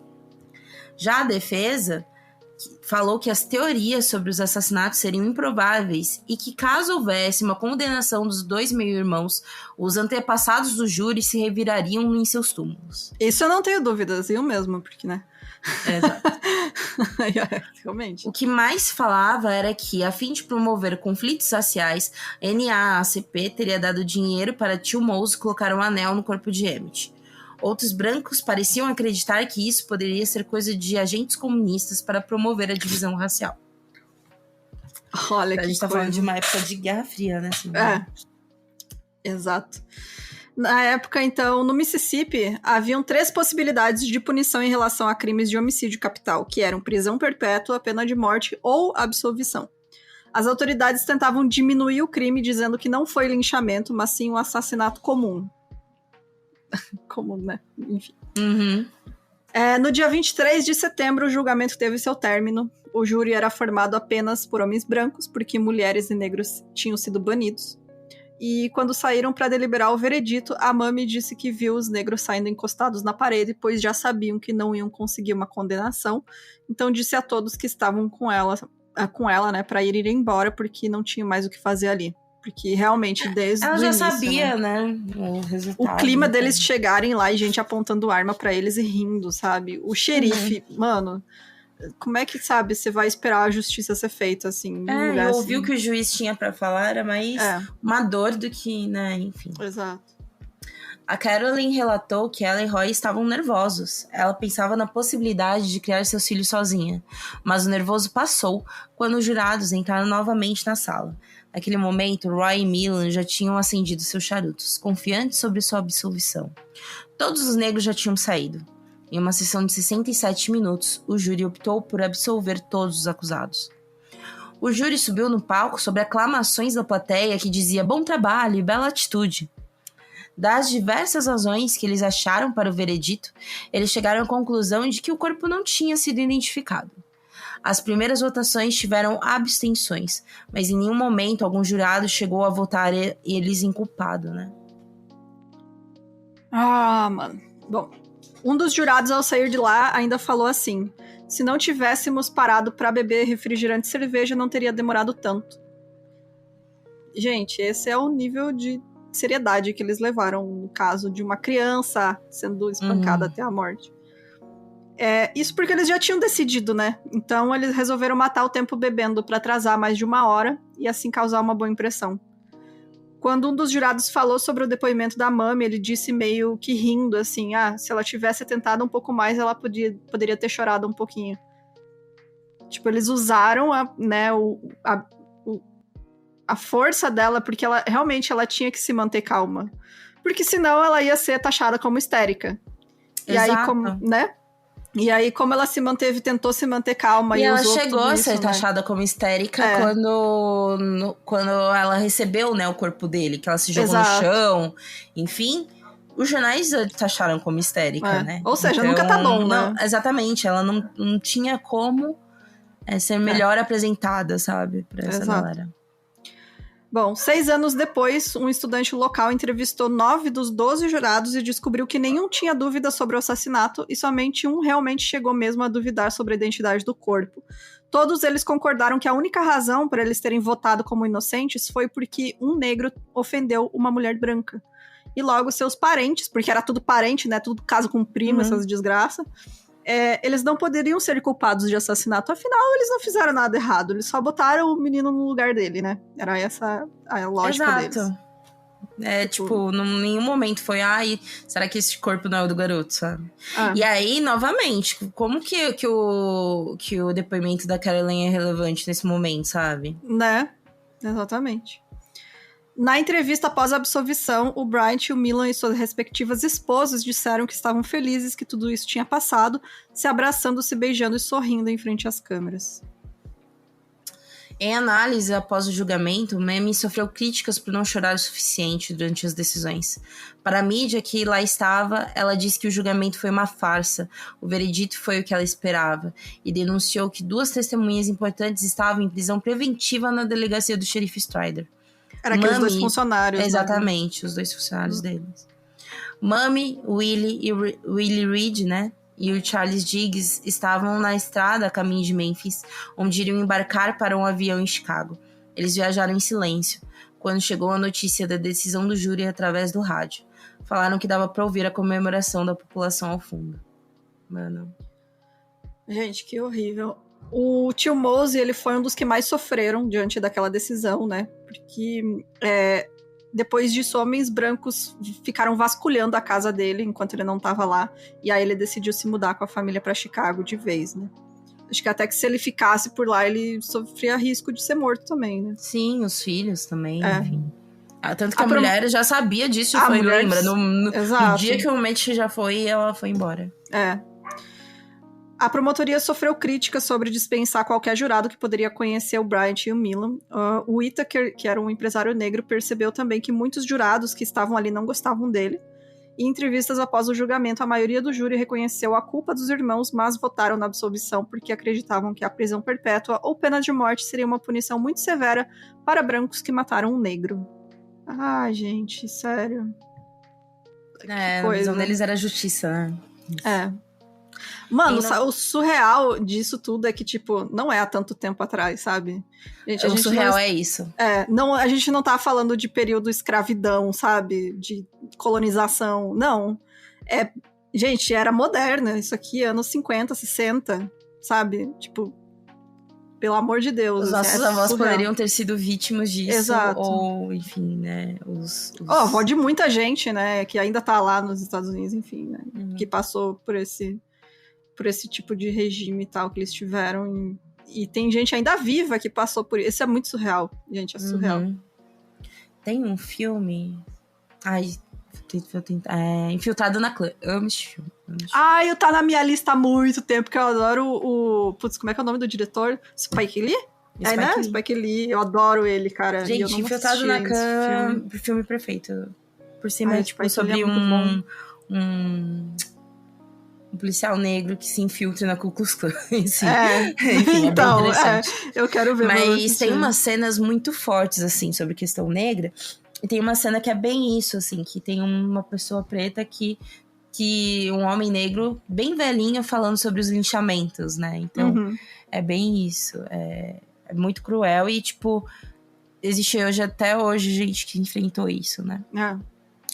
Já a defesa falou que as teorias sobre os assassinatos seriam improváveis e que, caso houvesse uma condenação dos dois meio-irmãos, os antepassados do júri se revirariam em seus túmulos. Isso eu não tenho dúvidas, eu mesmo, porque, né? Exato. Realmente. O que mais falava era que, a fim de promover conflitos raciais, a NAACP teria dado dinheiro para tio Mose colocar um anel no corpo de Emmett. Outros brancos pareciam acreditar que isso poderia ser coisa de agentes comunistas para promover a divisão racial. Olha, a gente tá falando de uma época de Guerra Fria, né? Assim, Exato. Na época, então, no Mississippi, haviam 3 possibilidades de punição em relação a crimes de homicídio capital, que eram prisão perpétua, pena de morte ou absolvição. As autoridades tentavam diminuir o crime, dizendo que não foi linchamento, mas sim um assassinato comum. Comum, né? Enfim. No dia 23 de setembro, o julgamento teve seu término. O júri era formado apenas por homens brancos, porque mulheres e negros tinham sido banidos. E quando saíram para deliberar o veredito, a Mami disse que viu os negros saindo encostados na parede, pois já sabiam que não iam conseguir uma condenação. Então disse a todos que estavam com ela, né, para ir embora, porque não tinha mais o que fazer ali. Porque realmente, desde ela o já início, sabia, né, o resultado. O clima deles chegarem lá e gente apontando arma para eles e rindo, sabe? O xerife, mano, como é que, sabe, você vai esperar a justiça ser feita, assim? Eu ouvi o que o juiz tinha pra falar, era mais uma dor do que, né, enfim. Exato. A Carolyn relatou que ela e Roy estavam nervosos. Ela pensava na possibilidade de criar seus filhos sozinha. Mas o nervoso passou quando os jurados entraram novamente na sala. Naquele momento, Roy e Milan já tinham acendido seus charutos, confiantes sobre sua absolvição. Todos os negros já tinham saído. Em uma sessão de 67 minutos, o júri optou por absolver todos os acusados. O júri subiu no palco sob aclamações da plateia que dizia bom trabalho e bela atitude. Das diversas razões que eles acharam para o veredito, eles chegaram à conclusão de que o corpo não tinha sido identificado. As primeiras votações tiveram abstenções, mas em nenhum momento algum jurado chegou a votar eles inculpado, né? Ah, mano. Bom, um dos jurados ao sair de lá ainda falou assim: se não tivéssemos parado para beber refrigerante e cerveja, não teria demorado tanto. Gente, esse é o nível de seriedade que eles levaram no caso de uma criança sendo espancada até a morte. Isso porque eles já tinham decidido, né? Então eles resolveram matar o tempo bebendo para atrasar mais de 1 hora e assim causar uma boa impressão. Quando um dos jurados falou sobre o depoimento da Mami, ele disse meio que rindo, assim, se ela tivesse tentado um pouco mais, ela poderia ter chorado um pouquinho. Tipo, eles usaram a força dela, porque ela realmente tinha que se manter calma. Porque senão ela ia ser taxada como histérica. Exato. E aí, como ela tentou se manter calma. E ela chegou a ser taxada como histérica quando ela recebeu, né, o corpo dele, que ela se jogou no chão, enfim. Os jornais a taxaram como histérica, né? Ou seja, nunca tá bom, né? Exatamente, ela não tinha como ser melhor apresentada, sabe, pra essa galera. Bom, 6 anos depois, um estudante local entrevistou 9 dos 12 jurados e descobriu que nenhum tinha dúvida sobre o assassinato e somente um realmente chegou mesmo a duvidar sobre a identidade do corpo. Todos eles concordaram que a única razão para eles terem votado como inocentes foi porque um negro ofendeu uma mulher branca. E logo seus parentes, porque era tudo parente, né? Tudo caso com primo, essas desgraças. Eles não poderiam ser culpados de assassinato, afinal eles não fizeram nada errado, eles só botaram o menino no lugar dele, né? Era essa a lógica deles. Tipo, em nenhum momento foi, será que esse corpo não é o do garoto, sabe? E aí, novamente, como que o depoimento da Carolyn é relevante nesse momento, sabe? Né? Exatamente. Na entrevista após a absolvição, o Bryant, o Milan e suas respectivas esposas disseram que estavam felizes que tudo isso tinha passado, se abraçando, se beijando e sorrindo em frente às câmeras. Em análise após o julgamento, Mamie sofreu críticas por não chorar o suficiente durante as decisões. Para a mídia que lá estava, ela disse que o julgamento foi uma farsa, o veredito foi o que ela esperava, e denunciou que 2 testemunhas importantes estavam em prisão preventiva na delegacia do xerife Strider. Era aqueles 2 funcionários. Exatamente, os 2 funcionários deles. Mami, Willie Reed, né? E o Charles Diggs estavam na estrada a caminho de Memphis, onde iriam embarcar para um avião em Chicago. Eles viajaram em silêncio, quando chegou a notícia da decisão do júri através do rádio. Falaram que dava para ouvir a comemoração da população ao fundo. Mano. Gente, que horrível. O tio Mose, ele foi um dos que mais sofreram diante daquela decisão, né? Porque depois disso, homens brancos ficaram vasculhando a casa dele enquanto ele não estava lá. E aí ele decidiu se mudar com a família para Chicago de vez, né? Acho que até que se ele ficasse por lá, ele sofria risco de ser morto também, né? Sim, os filhos também, enfim. Tanto que a mulher já sabia disso, lembra? No dia que o Matt já foi, ela foi embora. A promotoria sofreu críticas sobre dispensar qualquer jurado que poderia conhecer o Bryant e o Milan. O Whittaker, que era um empresário negro, percebeu também que muitos jurados que estavam ali não gostavam dele. Em entrevistas após o julgamento, a maioria do júri reconheceu a culpa dos irmãos, mas votaram na absolvição porque acreditavam que a prisão perpétua ou pena de morte seria uma punição muito severa para brancos que mataram um negro. Gente, sério. A visão deles era justiça, né? Mano, o surreal disso tudo é que, tipo, não é há tanto tempo atrás, sabe? O surreal é isso. A gente não tá falando de período escravidão, sabe? De colonização, não. Gente, era moderna, isso aqui, anos 50, 60. sabe? Tipo, pelo amor de Deus. Os nossos é avós surreal. poderiam ter sido vítimas disso. Exato. Ou, enfim, né? A avó de muita gente, né? Que ainda tá lá nos Estados Unidos, enfim, né? Que passou por esse tipo de regime e tal que eles tiveram. E tem gente ainda viva que passou por isso. Isso é muito surreal, gente. É surreal. Tem um filme... Ai, vou tentar... Infiltrado na Clã. Amo esse filme. Ai, tá na minha lista há muito tempo, que eu adoro o... Putz, como é que é o nome do diretor? Spike Lee? Né? Spike Lee. Eu adoro ele, cara. Gente, eu não Infiltrado na Clã... Filme perfeito. Por cima, tipo, sobre um policial negro que se infiltra na Ku Klux Klan. Enfim, então, é bem interessante. Eu quero ver. Mas tem umas cenas muito fortes, assim, sobre questão negra. E tem uma cena que é bem isso, assim, que tem uma pessoa preta que um homem negro bem velhinho falando sobre os linchamentos, né? Então, é bem isso. É muito cruel e, tipo, existe até hoje gente que enfrentou isso, né?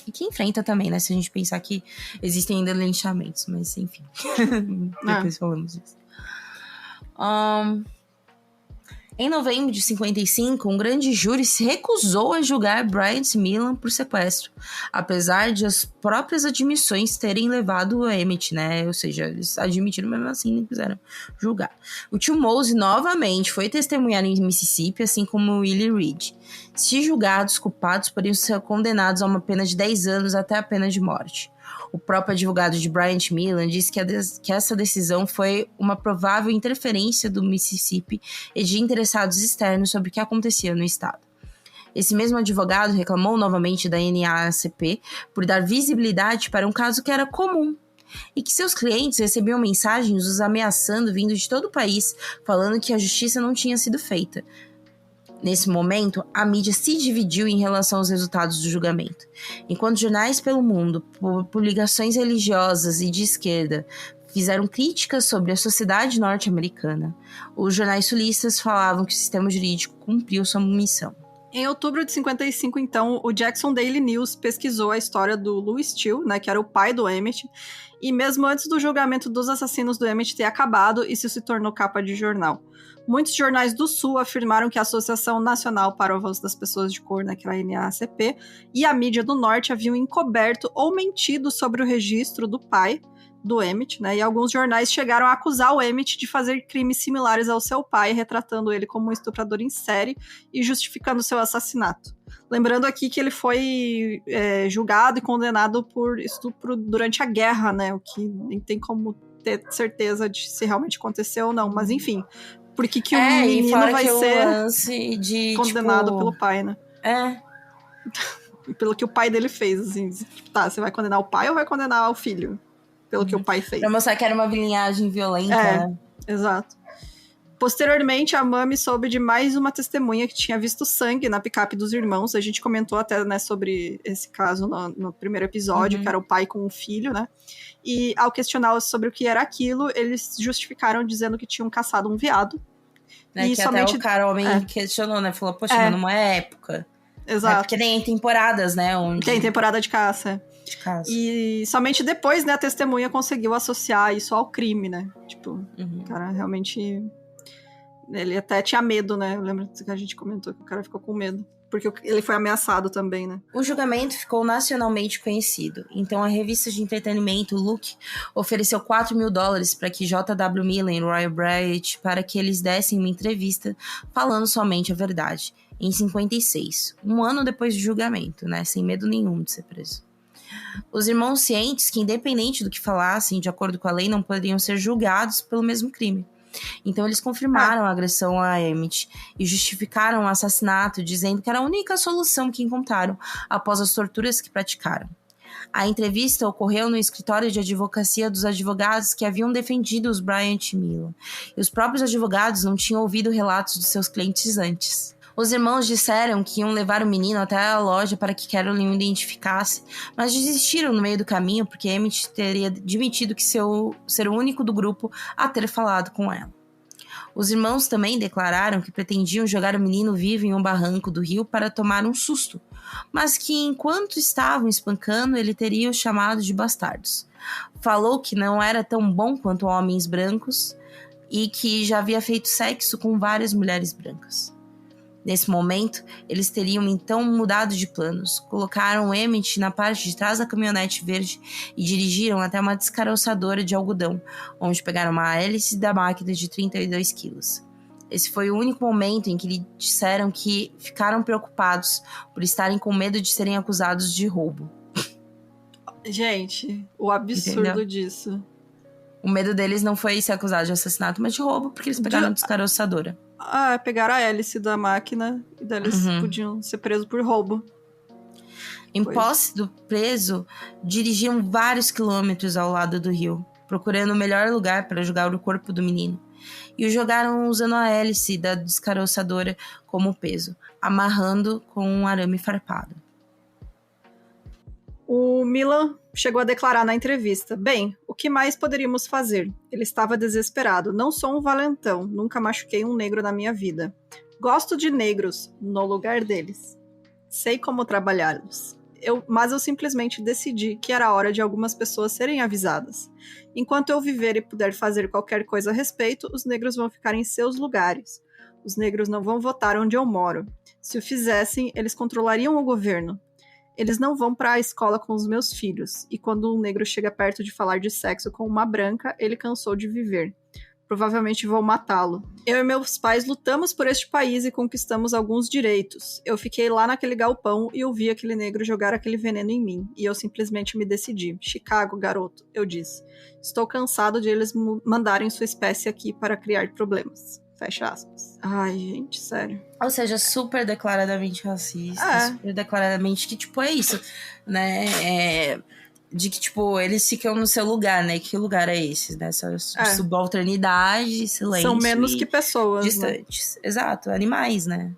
E que enfrenta também, né? Se a gente pensar que existem ainda linchamentos, mas enfim. Depois falamos disso. Em novembro de 55, um grande júri se recusou a julgar Bryant Millan por sequestro, apesar de as próprias admissões terem levado o Emmett, né? Ou seja, eles admitiram, mesmo assim não quiseram julgar. O tio Mose novamente foi testemunhar em Mississippi, assim como Willie Reed. Se julgados, culpados poderiam ser condenados a uma pena de 10 anos até a pena de morte. O próprio advogado de Bryant Millan disse que essa decisão foi uma provável interferência do Mississippi e de interessados externos sobre o que acontecia no estado. Esse mesmo advogado reclamou novamente da NAACP por dar visibilidade para um caso que era comum e que seus clientes recebiam mensagens os ameaçando vindo de todo o país, falando que a justiça não tinha sido feita. Nesse momento, a mídia se dividiu em relação aos resultados do julgamento. Enquanto jornais pelo mundo, por ligações religiosas e de esquerda, fizeram críticas sobre a sociedade norte-americana, os jornais sulistas falavam que o sistema jurídico cumpriu sua missão. Em outubro de 55, então, o Jackson Daily News pesquisou a história do Louis Steele, né, que era o pai do Emmett, e mesmo antes do julgamento dos assassinos do Emmett ter acabado, isso se tornou capa de jornal. Muitos jornais do Sul afirmaram que a Associação Nacional para o Avanço das Pessoas de Cor, né, que era a NAACP, e a mídia do Norte haviam encoberto ou mentido sobre o registro do pai do Emmett, né, e alguns jornais chegaram a acusar o Emmett de fazer crimes similares ao seu pai, retratando ele como um estuprador em série e justificando seu assassinato. Lembrando aqui que ele foi julgado e condenado por estupro durante a guerra, né, o que nem tem como ter certeza de se realmente aconteceu ou não, mas enfim... Por que o menino vai ser condenado pelo pai, né? Pelo que o pai dele fez, assim. Tá, você vai condenar o pai ou vai condenar o filho? Pelo que o pai fez. Pra mostrar que era uma linhagem violenta, né? Exato. Posteriormente, a Mami soube de mais uma testemunha que tinha visto sangue na picape dos irmãos. A gente comentou até, né, sobre esse caso no primeiro episódio, que era o pai com o filho, né? E ao questioná-los sobre o que era aquilo, eles justificaram dizendo que tinham caçado um veado. Né, e que somente... até o cara homem questionou, né? Falou, poxa, mas numa época. Exato. Porque tem temporadas, né? Onde... Tem temporada de caça. E somente depois, né, a testemunha conseguiu associar isso ao crime, né? Tipo, o cara realmente... Ele até tinha medo, né? Eu lembro que a gente comentou que o cara ficou com medo. Porque ele foi ameaçado também, né? O julgamento ficou nacionalmente conhecido. Então, a revista de entretenimento Look ofereceu $4 mil para que J.W. Millan e Roy Bryant para que eles dessem uma entrevista falando somente a verdade. Em 56, um ano depois do julgamento, né? Sem medo nenhum de ser preso. Os irmãos cientes que, independente do que falassem, de acordo com a lei, não poderiam ser julgados pelo mesmo crime. Então eles confirmaram a agressão a Emmett e justificaram o assassinato, dizendo que era a única solução que encontraram após as torturas que praticaram. A entrevista ocorreu no escritório de advocacia dos advogados que haviam defendido os Bryant Millan, e os próprios advogados não tinham ouvido relatos de seus clientes antes. Os irmãos disseram que iam levar o menino até a loja para que Carolyn o identificasse, mas desistiram no meio do caminho porque Emmett teria admitido que ser o único do grupo a ter falado com ela. Os irmãos também declararam que pretendiam jogar o menino vivo em um barranco do rio para tomar um susto, mas que enquanto estavam espancando ele teria os chamado de bastardos. Falou que não era tão bom quanto homens brancos, e que já havia feito sexo com várias mulheres brancas. Nesse momento, eles teriam então mudado de planos, colocaram Emmett na parte de trás da caminhonete verde e dirigiram até uma descaroçadora de algodão, onde pegaram uma hélice da máquina de 32 quilos. Esse foi o único momento em que lhe disseram que ficaram preocupados por estarem com medo de serem acusados de roubo. Gente, o absurdo Entendeu? disso. O medo deles não foi ser acusado de assassinato, mas de roubo, porque eles pegaram a descaroçadora. Pegaram a hélice da máquina e daí eles podiam ser presos por roubo. Em posse do preso, dirigiam vários quilômetros ao lado do rio, procurando o melhor lugar para jogar o corpo do menino. E o jogaram usando a hélice da descaroçadora como peso, amarrando com um arame farpado. O Milan chegou a declarar na entrevista: bem, o que mais poderíamos fazer? Ele estava desesperado. Não sou um valentão, nunca machuquei um negro na minha vida. Gosto de negros, no lugar deles. Sei como trabalhá-los. Mas eu simplesmente decidi que era hora de algumas pessoas serem avisadas. Enquanto eu viver e puder fazer qualquer coisa a respeito, os negros vão ficar em seus lugares. Os negros não vão votar onde eu moro. Se o fizessem, eles controlariam o governo. Eles não vão para a escola com os meus filhos. E quando um negro chega perto de falar de sexo com uma branca, ele cansou de viver. Provavelmente vou matá-lo. Eu e meus pais lutamos por este país e conquistamos alguns direitos. Eu fiquei lá naquele galpão e ouvi aquele negro jogar aquele veneno em mim. E eu simplesmente me decidi. Chicago, garoto, eu disse. Estou cansado de eles mandarem sua espécie aqui para criar problemas. Fecha aspas. Ai, gente, sério. Ou seja, super declaradamente racista. Super declaradamente que, tipo, é isso, né? De que, tipo, eles ficam no seu lugar, né? Que lugar é esse, né? Subalternidade, silêncio. São menos que pessoas, distantes. Né? Exato, animais, né?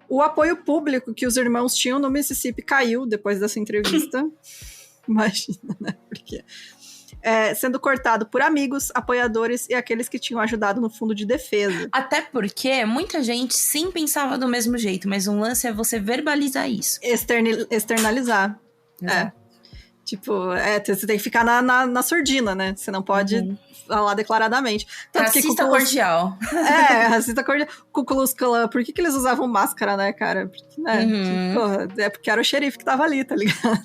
O apoio público que os irmãos tinham no Mississippi caiu depois dessa entrevista. Imagina, né? Porque... sendo cortado por amigos, apoiadores e aqueles que tinham ajudado no fundo de defesa. Até porque muita gente sim pensava do mesmo jeito, mas um lance é você verbalizar isso. Externalizar. Exato. Tipo, você tem que ficar na surdina, né? Você não pode falar declaradamente. Tanto racista cordial. Racista cordial. Ku Klux Klan, por que eles usavam máscara, né, cara? Porque, né? Porque era o xerife que tava ali, tá ligado?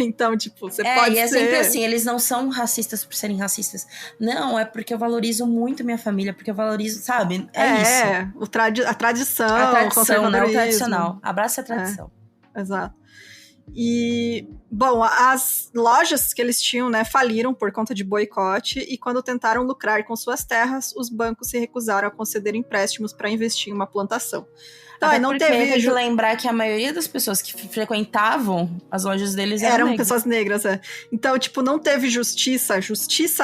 Então, tipo, você pode ser... E é sempre assim, eles não são racistas por serem racistas. Não, é porque eu valorizo muito minha família, porque eu valorizo, sabe? Isso. A tradição. A tradição, né? O tradicional. Abraça a tradição. Exato. E, bom, as lojas que eles tinham, né, faliram por conta de boicote, e quando tentaram lucrar com suas terras, os bancos se recusaram a conceder empréstimos para investir em uma plantação. Então, Até não teve... Tem que lembrar que a maioria das pessoas que frequentavam as lojas deles eram pessoas negras. Então, tipo, não teve justiça,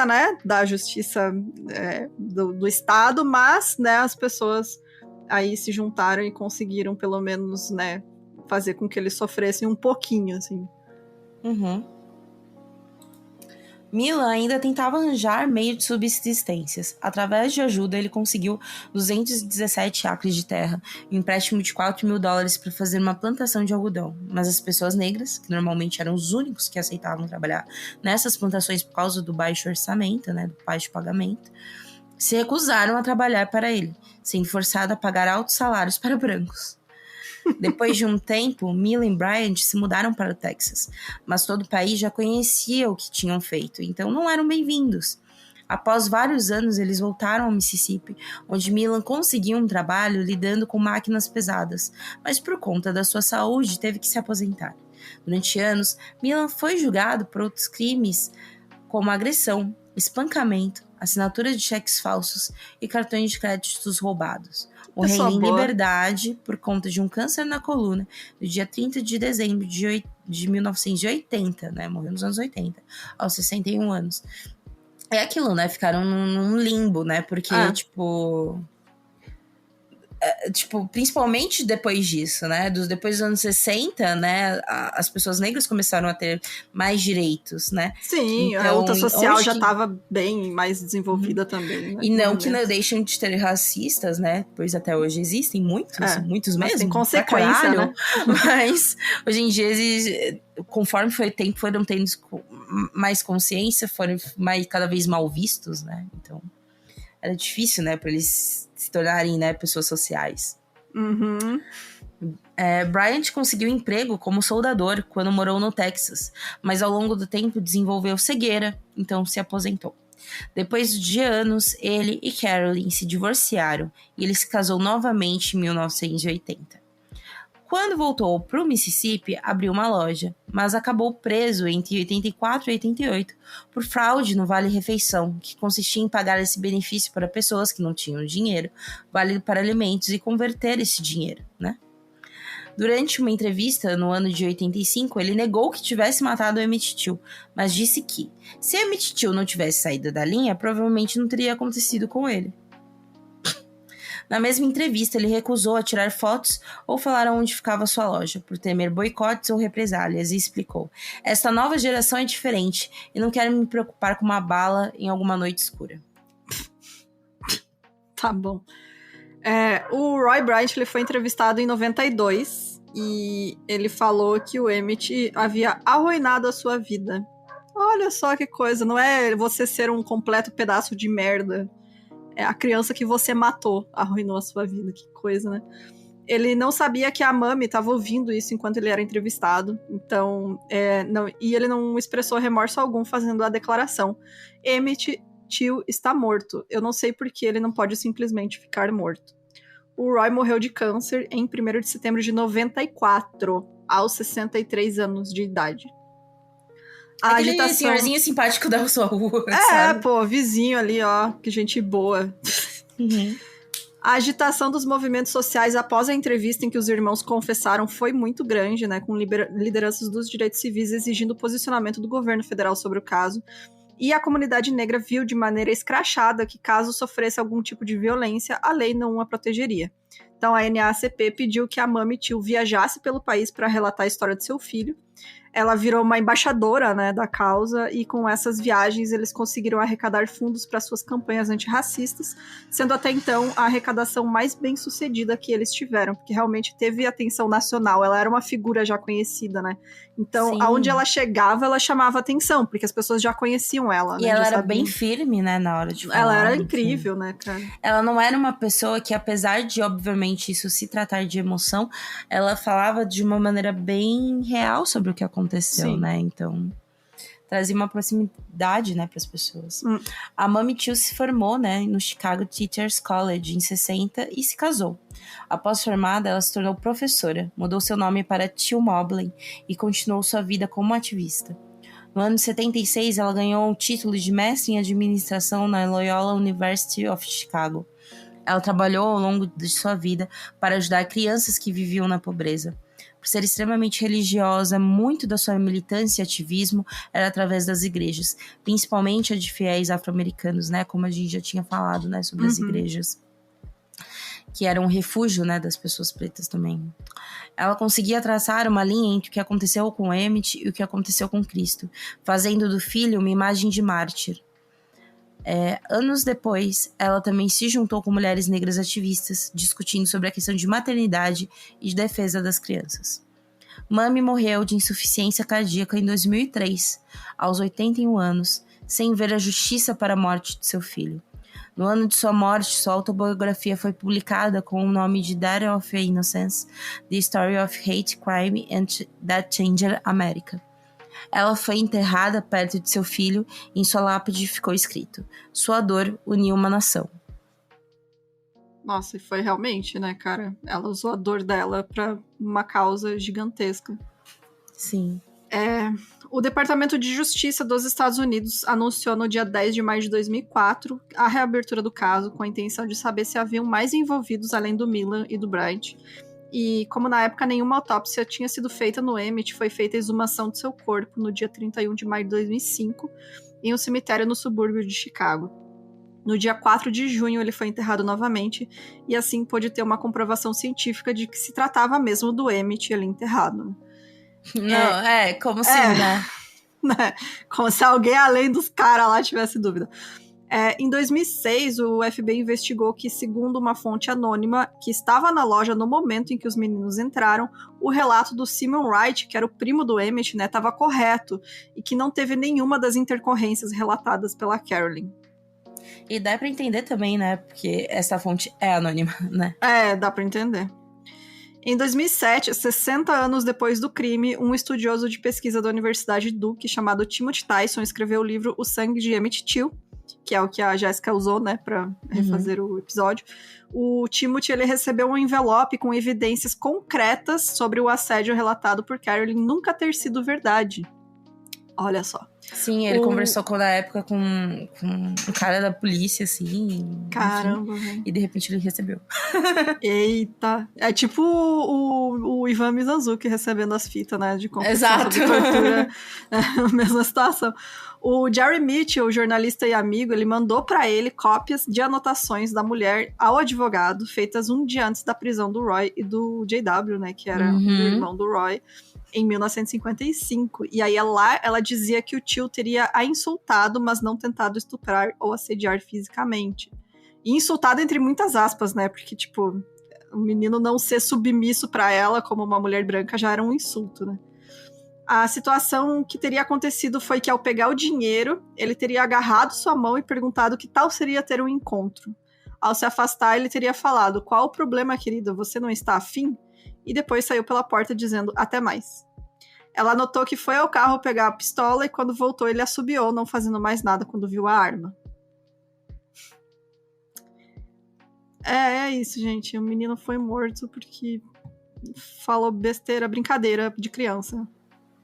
né, da justiça do Estado, mas, né, as pessoas aí se juntaram e conseguiram, pelo menos, né, fazer com que eles sofressem um pouquinho, assim. Milan ainda tentava arranjar meio de subsistências. Através de ajuda, ele conseguiu 217 acres de terra e um empréstimo de $4.000 para fazer uma plantação de algodão. Mas as pessoas negras, que normalmente eram os únicos que aceitavam trabalhar nessas plantações por causa do baixo orçamento, né, do baixo pagamento, se recusaram a trabalhar para ele, sendo forçado a pagar altos salários para brancos. Depois de um tempo, Milan e Bryant se mudaram para o Texas, mas todo o país já conhecia o que tinham feito, então não eram bem-vindos. Após vários anos, eles voltaram ao Mississippi, onde Milan conseguiu um trabalho lidando com máquinas pesadas, mas por conta da sua saúde teve que se aposentar. Durante anos, Milan foi julgado por outros crimes, como agressão, espancamento, assinatura de cheques falsos e cartões de créditos roubados. Morreu em liberdade por conta de um câncer na coluna no dia 30 de dezembro de 1980, né? Morreu nos anos 80, aos 61 anos. É aquilo, né? Ficaram num limbo, né? Porque, principalmente depois disso, né? Depois dos anos 60, né? As pessoas negras começaram a ter mais direitos, né? Sim, então, a luta social já estava bem mais desenvolvida também. Né? E não que não deixem de ter racistas, né? Pois até hoje existem muitos mesmo. Tem consequência, né? Mas hoje em dia, conforme foi o tempo, foram tendo mais consciência, foram cada vez mal vistos, né? Então... era difícil, né, para eles se tornarem, né, pessoas sociais. Uhum. Bryant conseguiu emprego como soldador quando morou no Texas, mas ao longo do tempo desenvolveu cegueira, então se aposentou. Depois de anos, ele e Carolyn se divorciaram e ele se casou novamente em 1980. Quando voltou para o Mississippi, abriu uma loja, mas acabou preso entre 84 e 88 por fraude no Vale Refeição, que consistia em pagar esse benefício para pessoas que não tinham dinheiro, válido para alimentos, e converter esse dinheiro, né? Durante uma entrevista no ano de 85, ele negou que tivesse matado o Emmett Till, mas disse que, se Emmett Till não tivesse saído da linha, provavelmente não teria acontecido com ele. Na mesma entrevista, ele recusou a tirar fotos ou falar onde ficava sua loja, por temer boicotes ou represálias, e explicou: "Esta nova geração é diferente e não quero me preocupar com uma bala em alguma noite escura." Tá bom. O Roy Bryant, ele foi entrevistado em 92 e ele falou que o Emmett havia arruinado a sua vida. Olha só que coisa, não é você ser um completo pedaço de merda. É a criança que você matou arruinou a sua vida. Que coisa, né? Ele não sabia que a Mami estava ouvindo isso enquanto ele era entrevistado. Então, e ele não expressou remorso algum fazendo a declaração: "Emmett Till está morto. Eu não sei por que ele não pode simplesmente ficar morto." O Roy morreu de câncer em 1º de setembro de 94, aos 63 anos de idade. Aquele senhorzinho simpático da sua rua, sabe? Vizinho ali, ó, que gente boa. Uhum. A agitação dos movimentos sociais após a entrevista em que os irmãos confessaram foi muito grande, né, com lideranças dos direitos civis exigindo o posicionamento do governo federal sobre o caso. E a comunidade negra viu de maneira escrachada que, caso sofresse algum tipo de violência, a lei não a protegeria. Então, a NAACP pediu que a Mami Till viajasse pelo país para relatar a história de seu filho. Ela virou uma embaixadora, né, da causa, e com essas viagens eles conseguiram arrecadar fundos para suas campanhas antirracistas, sendo até então a arrecadação mais bem sucedida que eles tiveram, porque realmente teve atenção nacional. Ela era uma figura já conhecida, né? Então, aonde ela chegava, ela chamava atenção, porque as pessoas já conheciam ela. E né, ela era bem firme, né, na hora de falar. Ela era incrível, né, cara? Ela não era uma pessoa que, apesar de, obviamente, isso se tratar de emoção, ela falava de uma maneira bem real sobre o que aconteceu, Sim. né? Então, trazia uma proximidade, né, para as pessoas. A Mami Till se formou, né, no Chicago Teachers College em 60 e se casou. Após formada, ela se tornou professora, mudou seu nome para Till Mobley e continuou sua vida como ativista. No ano de 76, ela ganhou o título de mestre em administração na Loyola University of Chicago. Ela trabalhou ao longo de sua vida para ajudar crianças que viviam na pobreza. Por ser extremamente religiosa, muito da sua militância e ativismo era através das igrejas, principalmente a de fiéis afro-americanos, né? Como a gente já tinha falado, né? Sobre as igrejas, que eram um refúgio, né? Das pessoas pretas também. Ela conseguia traçar uma linha entre o que aconteceu com Emmett e o que aconteceu com Cristo, fazendo do filho uma imagem de mártir. Anos depois, ela também se juntou com mulheres negras ativistas, discutindo sobre a questão de maternidade e de defesa das crianças. Mami morreu de insuficiência cardíaca em 2003, aos 81 anos, sem ver a justiça para a morte de seu filho. No ano de sua morte, sua autobiografia foi publicada com o nome de Death of Innocence, The Story of Hate, Crime and That Changed America. Ela foi enterrada perto de seu filho e em sua lápide ficou escrito: "Sua dor uniu uma nação." Nossa, e foi realmente, né, cara? Ela usou a dor dela pra uma causa gigantesca. Sim. O Departamento de Justiça dos Estados Unidos anunciou no dia 10 de maio de 2004 a reabertura do caso com a intenção de saber se haviam mais envolvidos além do Milan e do Bryant. E como na época nenhuma autópsia tinha sido feita no Emmett, foi feita a exumação de seu corpo no dia 31 de maio de 2005 em um cemitério no subúrbio de Chicago. No dia 4 de junho ele foi enterrado novamente e assim pôde ter uma comprovação científica de que se tratava mesmo do Emmett ali enterrado. Não, como se, né? Como se alguém além dos caras lá tivesse dúvida. Em 2006, o FBI investigou que, segundo uma fonte anônima que estava na loja no momento em que os meninos entraram, o relato do Simon Wright, que era o primo do Emmett, né, estava correto e que não teve nenhuma das intercorrências relatadas pela Carolyn. E dá pra entender também, né? Porque essa fonte é anônima, né? Dá pra entender. Em 2007, 60 anos depois do crime, um estudioso de pesquisa da Universidade Duke, chamado Timothy Tyson, escreveu o livro O Sangue de Emmett Till, que é o que a Jéssica usou, né, pra refazer o episódio. O Timothy, ele recebeu um envelope com evidências concretas sobre o assédio relatado por Carolyn nunca ter sido verdade. Olha só. Sim, ele conversou na época com um cara da polícia, assim. Caramba, velho. E de repente ele recebeu. Eita. É tipo o Ivan Mizanzuki recebendo as fitas, né? De confissão Exato. sobre tortura. Mesma situação. O Jerry Mitchell, jornalista e amigo, ele mandou pra ele cópias de anotações da mulher ao advogado, feitas um dia antes da prisão do Roy e do JW, né? Que era o irmão do Roy. Em 1955. E aí ela dizia que o tio teria a insultado, mas não tentado estuprar ou assediar fisicamente. E insultado entre muitas aspas, né? Porque, tipo, o menino não ser submisso pra ela como uma mulher branca já era um insulto, né? A situação que teria acontecido foi que ao pegar o dinheiro, ele teria agarrado sua mão e perguntado que tal seria ter um encontro. Ao se afastar, ele teria falado: "Qual o problema, querida? Você não está afim?" E depois saiu pela porta dizendo até mais. Ela notou que foi ao carro pegar a pistola e quando voltou ele assobiou, não fazendo mais nada quando viu a arma. É isso, gente. O menino foi morto porque falou besteira, brincadeira de criança.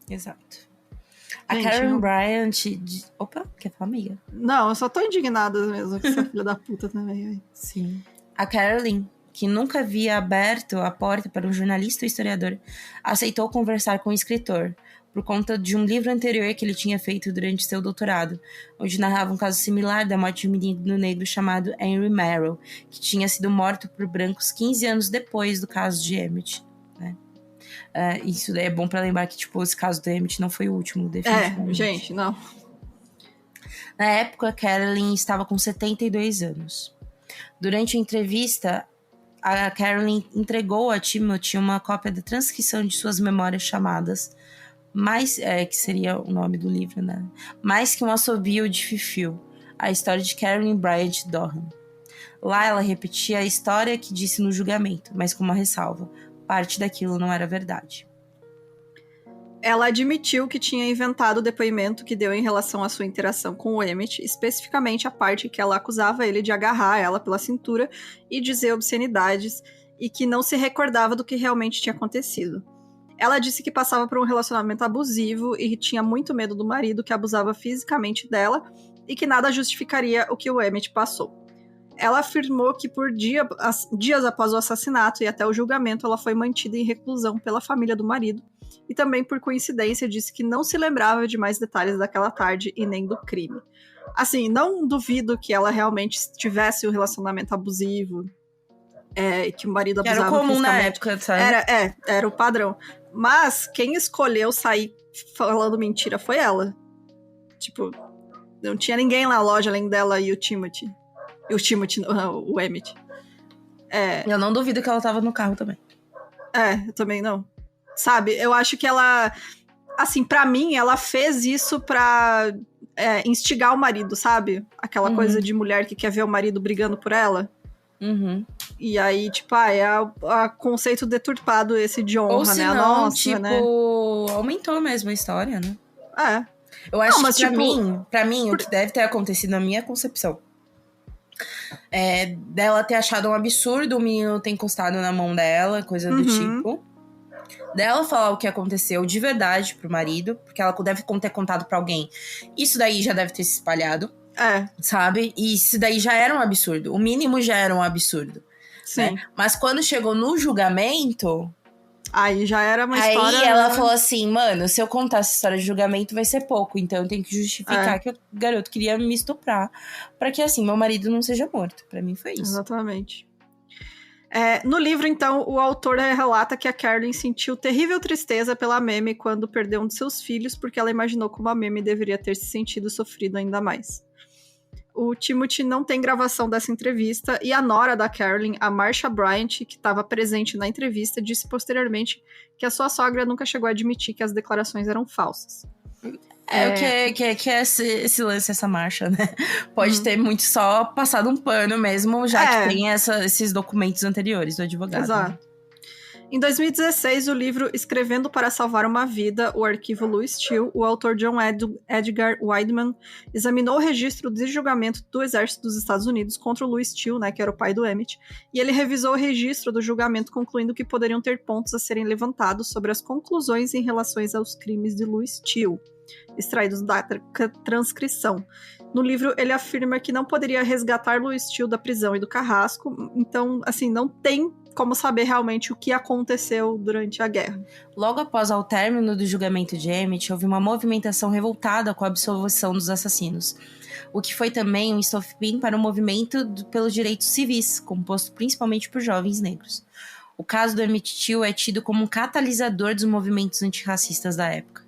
Exato. A Karen Bryant... Opa, quer falar, amiga? Não, eu só tô indignada mesmo com essa filha da puta também. Sim. A Carolyn, que nunca havia aberto a porta para um jornalista ou historiador, aceitou conversar com o escritor, por conta de um livro anterior que ele tinha feito durante seu doutorado, onde narrava um caso similar da morte de um menino negro chamado Henry Merrill, que tinha sido morto por brancos 15 anos depois do caso de Emmett. Né? Isso daí é bom para lembrar que, tipo, esse caso do Emmett não foi o último, definitivamente. Gente, não. Na época, Carolyn estava com 72 anos. Durante a entrevista, a Carolyn entregou a Timothy uma cópia da transcrição de suas memórias chamadas, que seria o nome do livro, né? Mais que um assobio de Fifil, a história de Carolyn Bryant Dohan. Lá ela repetia a história que disse no julgamento, mas com uma ressalva. Parte daquilo não era verdade. Ela admitiu que tinha inventado o depoimento que deu em relação à sua interação com o Emmett, especificamente a parte que ela acusava ele de agarrar ela pela cintura e dizer obscenidades, e que não se recordava do que realmente tinha acontecido. Ela disse que passava por um relacionamento abusivo e tinha muito medo do marido que abusava fisicamente dela e que nada justificaria o que o Emmett passou. Ela afirmou que por dias após o assassinato e até o julgamento ela foi mantida em reclusão pela família do marido, e também, por coincidência, disse que não se lembrava de mais detalhes daquela tarde e nem do crime. Assim, não duvido que ela realmente tivesse um relacionamento abusivo, que o marido abusava fisicamente. Era comum na época, sabe? Era o padrão. Mas quem escolheu sair falando mentira foi ela. Tipo, não tinha ninguém na loja além dela e o Timothy. O Emmett. Eu não duvido que ela tava no carro também. Eu também não. Sabe, eu acho que ela... Assim, pra mim, ela fez isso pra instigar o marido, sabe? Aquela coisa de mulher que quer ver o marido brigando por ela. E aí, tipo, conceito deturpado esse de honra, ou se né? Não, nossa, tipo, né? aumentou mesmo a história, né? Eu Não, acho mas, que pra mim, o que deve ter acontecido na minha concepção dela ter achado um absurdo o menino ter encostado na mão dela, coisa do tipo. Dela falar o que aconteceu de verdade pro marido, porque ela deve ter contado pra alguém. Isso daí já deve ter se espalhado. Sabe? E isso daí já era um absurdo. O mínimo já era um absurdo. Sim. Né? Mas quando chegou no julgamento... Aí já era uma história... Aí ela falou assim, mano, se eu contar essa história de julgamento vai ser pouco. Então eu tenho que justificar que o garoto queria me estuprar. Pra que, assim, meu marido não seja morto. Pra mim foi isso. Exatamente. No livro, então, o autor relata que a Carolyn sentiu terrível tristeza pela Mamie quando perdeu um de seus filhos, porque ela imaginou como a Mamie deveria ter se sentido sofrido ainda mais. O Timothy não tem gravação dessa entrevista, e a nora da Carolyn, a Marsha Bryant, que estava presente na entrevista, disse posteriormente que a sua sogra nunca chegou a admitir que as declarações eram falsas. Que é esse lance, essa marcha, né? Pode ter muito só passado um pano mesmo, já que tem esses documentos anteriores do advogado. Exato. Né? Em 2016, o livro Escrevendo para Salvar uma Vida, o arquivo Louis Steele, o autor John Edgar Wideman examinou o registro de julgamento do Exército dos Estados Unidos contra o Louis Steele, né, que era o pai do Emmett, e ele revisou o registro do julgamento, concluindo que poderiam ter pontos a serem levantados sobre as conclusões em relação aos crimes de Louis Steele, extraídos da transcrição. No livro, ele afirma que não poderia resgatar Louis Steele da prisão e do carrasco, então, assim, não tem como saber realmente o que aconteceu durante a guerra. Logo após o término do julgamento de Emmett, houve uma movimentação revoltada com a absolvição dos assassinos, o que foi também um estopim para o movimento pelos direitos civis, composto principalmente por jovens negros. O caso do Emmett Till é tido como um catalisador dos movimentos antirracistas da época.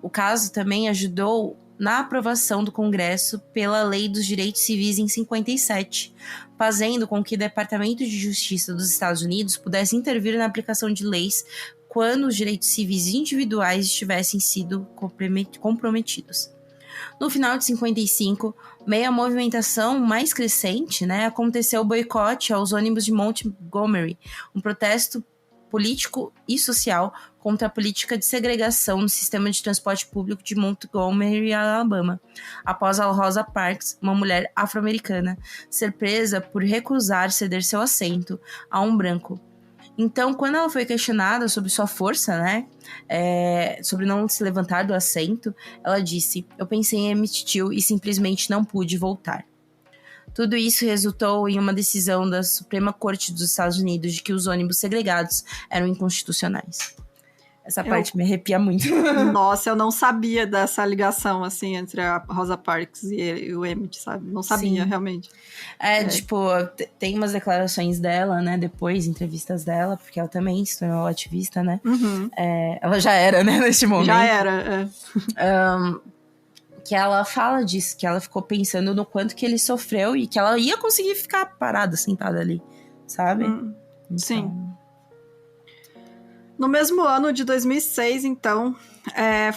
O caso também ajudou na aprovação do Congresso pela Lei dos Direitos Civis em 57, fazendo com que o Departamento de Justiça dos Estados Unidos pudesse intervir na aplicação de leis quando os direitos civis individuais estivessem sido comprometidos. No final de 55, meio à movimentação mais crescente, né, aconteceu o boicote aos ônibus de Montgomery, um protesto político e social contra a política de segregação no sistema de transporte público de Montgomery, Alabama, após a Rosa Parks, uma mulher afro-americana, ser presa por recusar ceder seu assento a um branco. Então, quando ela foi questionada sobre sua força, né, sobre não se levantar do assento, ela disse: "Eu pensei em Emmett Till e simplesmente não pude voltar." Tudo isso resultou em uma decisão da Suprema Corte dos Estados Unidos de que os ônibus segregados eram inconstitucionais. Essa parte me arrepia muito. Nossa, eu não sabia dessa ligação, assim, entre a Rosa Parks e o Emmett, sabe? Não sabia, realmente. Tipo, tem umas declarações dela, né, depois, entrevistas dela, porque ela também se tornou ativista, né? Uhum. Ela já era, né, neste momento. Já era, que ela fala disso, que ela ficou pensando no quanto que ele sofreu e que ela ia conseguir ficar parada, sentada ali, sabe? Então... Sim. No mesmo ano de 2006, então,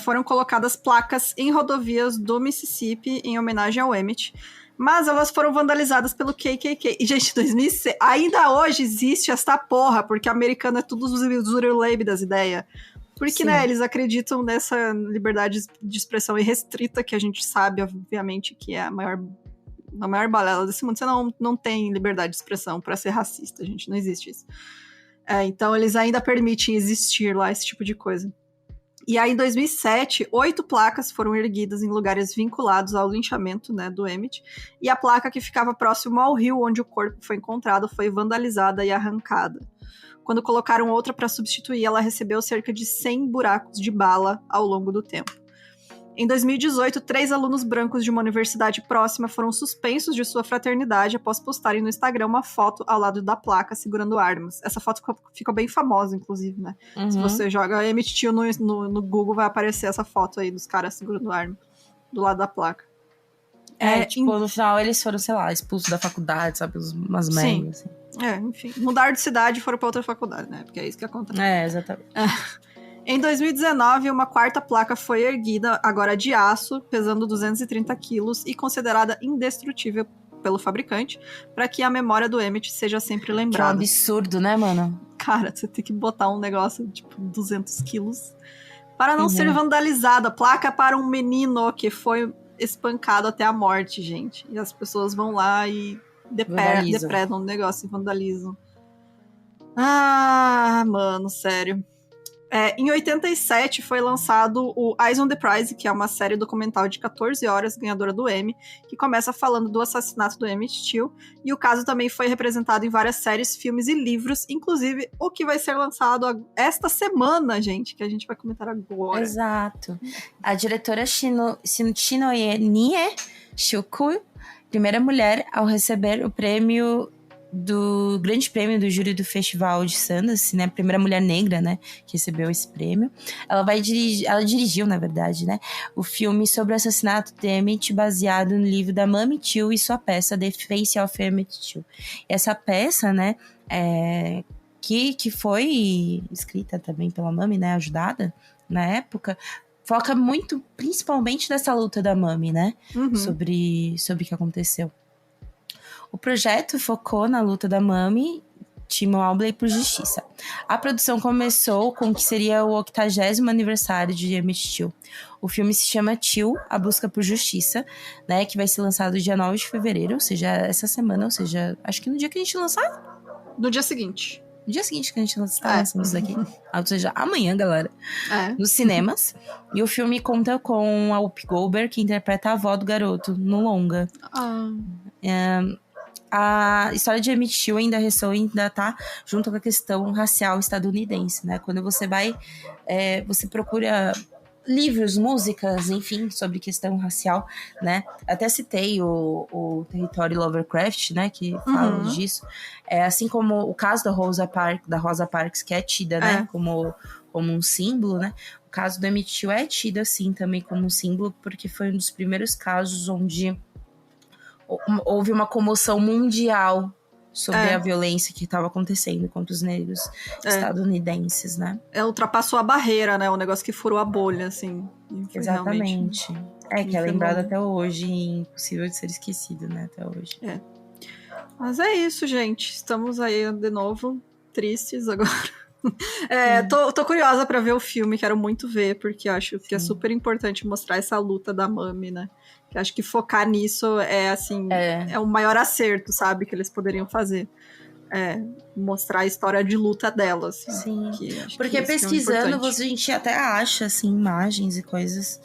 foram colocadas placas em rodovias do Mississippi em homenagem ao Emmett, mas elas foram vandalizadas pelo KKK. E, gente, 2006, ainda hoje existe essa porra, porque americano é tudo zuruleibe das ideias. Porque, né, eles acreditam nessa liberdade de expressão irrestrita, que a gente sabe, obviamente, que é a maior balela desse mundo. Você não tem liberdade de expressão pra ser racista, gente, não existe isso. Então, eles ainda permitem existir lá esse tipo de coisa. E aí, em 2007, 8 placas foram erguidas em lugares vinculados ao linchamento, né, do Emmett, e a placa que ficava próximo ao rio onde o corpo foi encontrado foi vandalizada e arrancada. Quando colocaram outra para substituir, ela recebeu cerca de 100 buracos de bala ao longo do tempo. Em 2018, 3 alunos brancos de uma universidade próxima foram suspensos de sua fraternidade após postarem no Instagram uma foto ao lado da placa segurando armas. Essa foto ficou bem famosa, inclusive, né? Uhum. Se você joga Emmett Till no Google, vai aparecer essa foto aí dos caras segurando arma do lado da placa. No final eles foram, sei lá, expulsos da faculdade, sabe? Umas merdas, assim. Enfim. Mudaram de cidade e foram pra outra faculdade, né? Porque é isso que acontece. Exatamente. Em 2019, uma 4ª placa foi erguida, agora de aço, pesando 230 quilos e considerada indestrutível pelo fabricante, para que a memória do Emmett seja sempre lembrada. Que é um absurdo, né, mano? Cara, você tem que botar um negócio, tipo, 200 quilos para não ser vandalizada. Placa para um menino que foi espancado até a morte, gente. E as pessoas vão lá e depredam o negócio e vandalizam. Mano, sério. Em 87 foi lançado o Eyes on the Prize, que é uma série documental de 14 horas, ganhadora do Emmy, que começa falando do assassinato do Emmett Till, e o caso também foi representado em várias séries, filmes e livros, inclusive o que vai ser lançado esta semana, gente, que a gente vai comentar agora. Exato. A diretora Shinoye Shuko, primeira mulher ao receber o prêmio do Grande Prêmio do Júri do Festival de Sundance, né? A primeira mulher negra, né? Que recebeu esse prêmio. Ela dirigiu, na verdade, né? O filme sobre o assassinato de Emmett, baseado no livro da Mamie Till e sua peça The Face of Emmett Till. Essa peça, né? Que foi escrita também pela Mamie, né? Ajudada na época. foca muito, principalmente nessa luta da Mami, né? Uhum. Sobre o que aconteceu. O projeto focou na luta da Mami, Timon Abley, por justiça. A produção começou com o que seria o 80º aniversário de Emmett Till. O filme se chama Till, A Busca por Justiça, né? Que vai ser lançado dia 9 de fevereiro, ou seja, essa semana, ou seja, acho que no dia que a gente lançar. No dia seguinte. No dia seguinte que a gente tá lançando isso daqui. Ou seja, amanhã, galera. Nos cinemas. E o filme conta com a Whoopi Goldberg, que interpreta a avó do garoto no longa. A história de Emmett Till ainda ressoa, ainda tá junto com a questão racial estadunidense, né? Quando você vai... você procura livros, músicas, enfim, sobre questão racial, né? Até citei o Território Lovecraft, né? Que fala disso. Assim como o caso da Rosa Parks, que é tida, né? Como um símbolo, né? O caso do Emmett Till é tido, assim, também como um símbolo, porque foi um dos primeiros casos onde houve uma comoção mundial sobre a violência que estava acontecendo contra os negros estadunidenses, né? Ultrapassou a barreira, né? O negócio que furou a bolha, assim. Exatamente. Que é lembrado até hoje e impossível de ser esquecido, né? Até hoje. Mas é isso, gente. Estamos aí de novo tristes agora. Tô curiosa pra ver o filme, quero muito ver, porque acho que é super importante mostrar essa luta da Mami, né? Que acho que focar nisso é o maior acerto, sabe? Que eles poderiam fazer. Mostrar a história de luta dela, assim. Sim, que porque pesquisando, a gente até acha, assim, imagens e coisas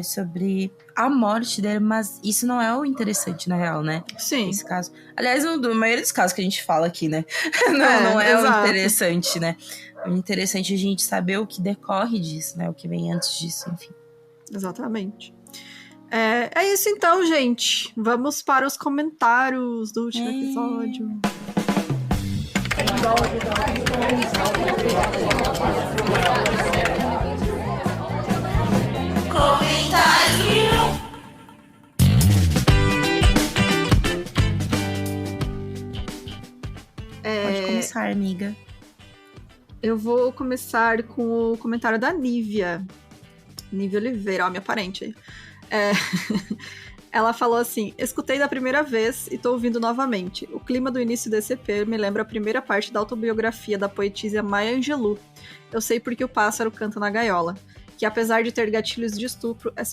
sobre a morte dele, mas isso não é o interessante, na real, né? Sim. Nesse caso. Aliás, na maioria dos casos que a gente fala aqui, né? não é o interessante, né? O interessante é a gente saber o que decorre disso, né? O que vem antes disso, enfim. Exatamente. É isso então, gente. Vamos para os comentários do último episódio. Pode começar, amiga. Eu vou começar com o comentário da Nívia. Nívia Oliveira, minha parente aí. Ela falou assim: escutei da primeira vez e tô ouvindo novamente. O clima do início desse EP me lembra a primeira parte da autobiografia da poetisa Maya Angelou. Eu sei porque o pássaro canta na gaiola, que apesar de ter gatilhos de estupro, é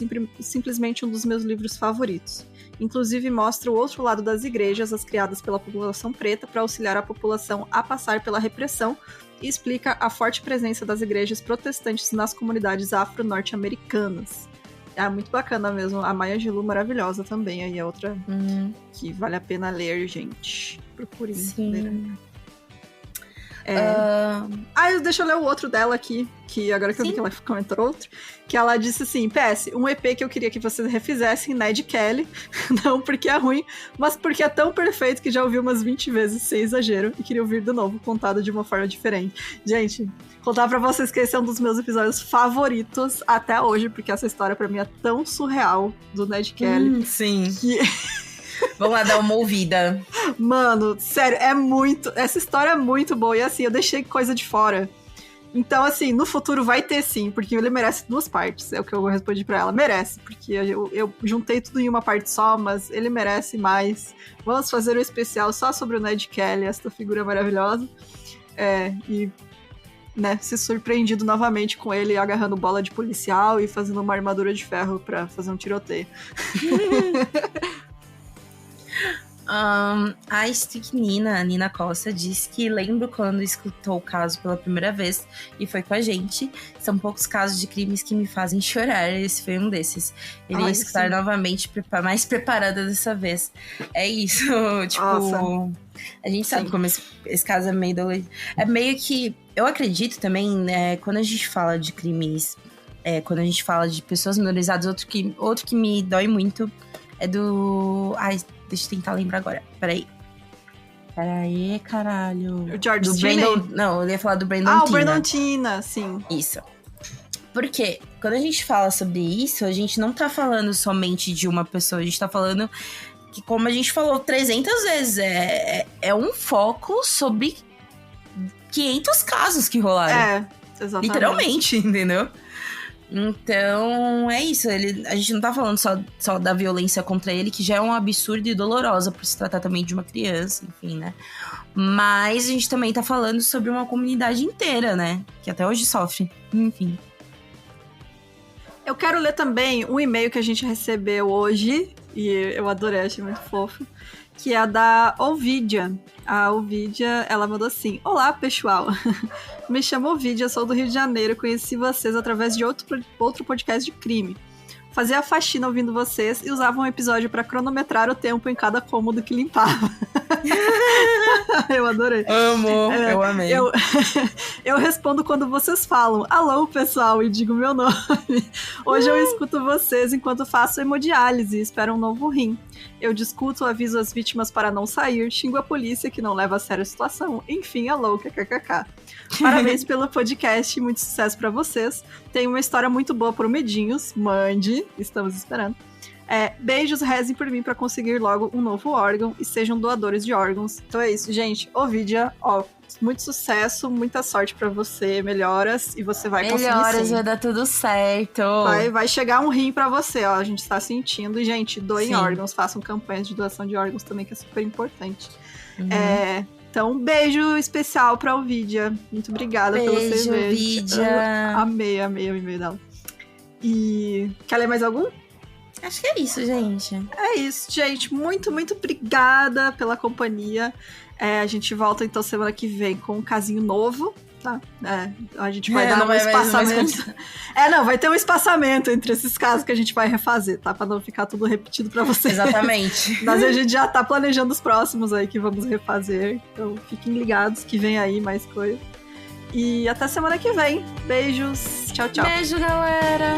simplesmente um dos meus livros favoritos. Inclusive mostra o outro lado das igrejas, as criadas pela população preta para auxiliar a população a passar pela repressão, e explica a forte presença das igrejas protestantes nas comunidades afro-norte-americanas. Muito bacana mesmo. A Maya Angelou maravilhosa também. Aí é outra que vale a pena ler, gente. Procurem ler. Deixa eu ler o outro dela aqui, que agora que eu vi que ela comentou outro, que ela disse assim: PS, um EP que eu queria que vocês refizessem, Ned Kelly, não porque é ruim, mas porque é tão perfeito que já ouvi umas 20 vezes, sem exagero, e queria ouvir de novo, contado de uma forma diferente. Gente, contar pra vocês que esse é um dos meus episódios favoritos até hoje, porque essa história pra mim é tão surreal, do Ned Kelly. Sim. Que... Vamos lá dar uma ouvida. Mano, sério, essa história é muito boa. E assim, eu deixei coisa de fora. Então, assim, no futuro vai ter sim, porque ele merece 2 partes. É o que eu respondi pra ela. Merece, porque eu juntei tudo em uma parte só, mas ele merece mais. Vamos fazer um especial só sobre o Ned Kelly, essa figura maravilhosa. E, né, se surpreendido novamente com ele agarrando bola de policial e fazendo uma armadura de ferro pra fazer um tiroteio. A Stick Nina Costa, disse que lembra quando escutou o caso pela primeira vez e foi com a gente. São poucos casos de crimes que me fazem chorar. Esse foi um desses. Ele ia escutar novamente, mais preparada dessa vez. É isso, tipo... Nossa. A gente sabe como esse caso é meio dolorido. É meio que... Eu acredito também, né, quando a gente fala de crimes... quando a gente fala de pessoas minorizadas, outro que me dói muito é do... Deixa eu tentar lembrar agora. Peraí, caralho. O George do Clooney? Brandon. Não, eu ia falar do Brandon Tina. O Brandon Tina, sim. Isso. Porque quando a gente fala sobre isso, a gente não tá falando somente de uma pessoa. A gente tá falando que, como a gente falou 300 vezes, é um foco sobre 500 casos que rolaram. Exatamente. Literalmente, entendeu? Então, é isso. A gente não tá falando só da violência contra ele, que já é um absurdo e dolorosa por se tratar também de uma criança, enfim, né? Mas a gente também tá falando sobre uma comunidade inteira, né? Que até hoje sofre. Enfim. Eu quero ler também um e-mail que a gente recebeu hoje, e eu adorei, achei muito fofo, que é da Ovidia. A Ovidia, ela mandou assim: Olá, pessoal. Me chamo Ovidia, sou do Rio de Janeiro, conheci vocês através de outro podcast de crime. Fazia a faxina ouvindo vocês e usava um episódio pra cronometrar o tempo em cada cômodo que limpava. Eu adorei. Eu amei. Eu respondo quando vocês falam alô, pessoal, e digo meu nome. Hoje eu escuto vocês enquanto faço hemodiálise e espero um novo rim. Eu discuto, aviso as vítimas para não sair, xingo a polícia que não leva a sério a situação. Enfim, alô, kkkk. Parabéns pelo podcast, muito sucesso pra vocês. Tem uma história muito boa pro Medinhos, mande, estamos esperando. Beijos, rezem por mim pra conseguir logo um novo órgão e sejam doadores de órgãos. Então é isso, gente. Ovidia, muito sucesso, muita sorte pra você, melhoras, e você vai conseguir sim. Melhoras, vai dar tudo certo. Vai chegar um rim pra você, ó, a gente tá sentindo. E, gente, doem órgãos, façam campanhas de doação de órgãos também, que é super importante. Então, um beijo especial pra Ovidia. Muito obrigada pelo seu beijo. Ovidia. Amei o e-mail dela. E quer ler mais algum? Acho que é isso, gente. É isso, gente. Muito, muito obrigada pela companhia. A gente volta, então, semana que vem com um casinho novo, tá? A gente vai dar um espaçamento. Vai ter um espaçamento entre esses casos que a gente vai refazer, tá? Pra não ficar tudo repetido pra vocês. Exatamente. Mas a gente já tá planejando os próximos aí que vamos refazer. Então, fiquem ligados que vem aí mais coisa. E até semana que vem. Beijos. Tchau, tchau. Beijo, galera.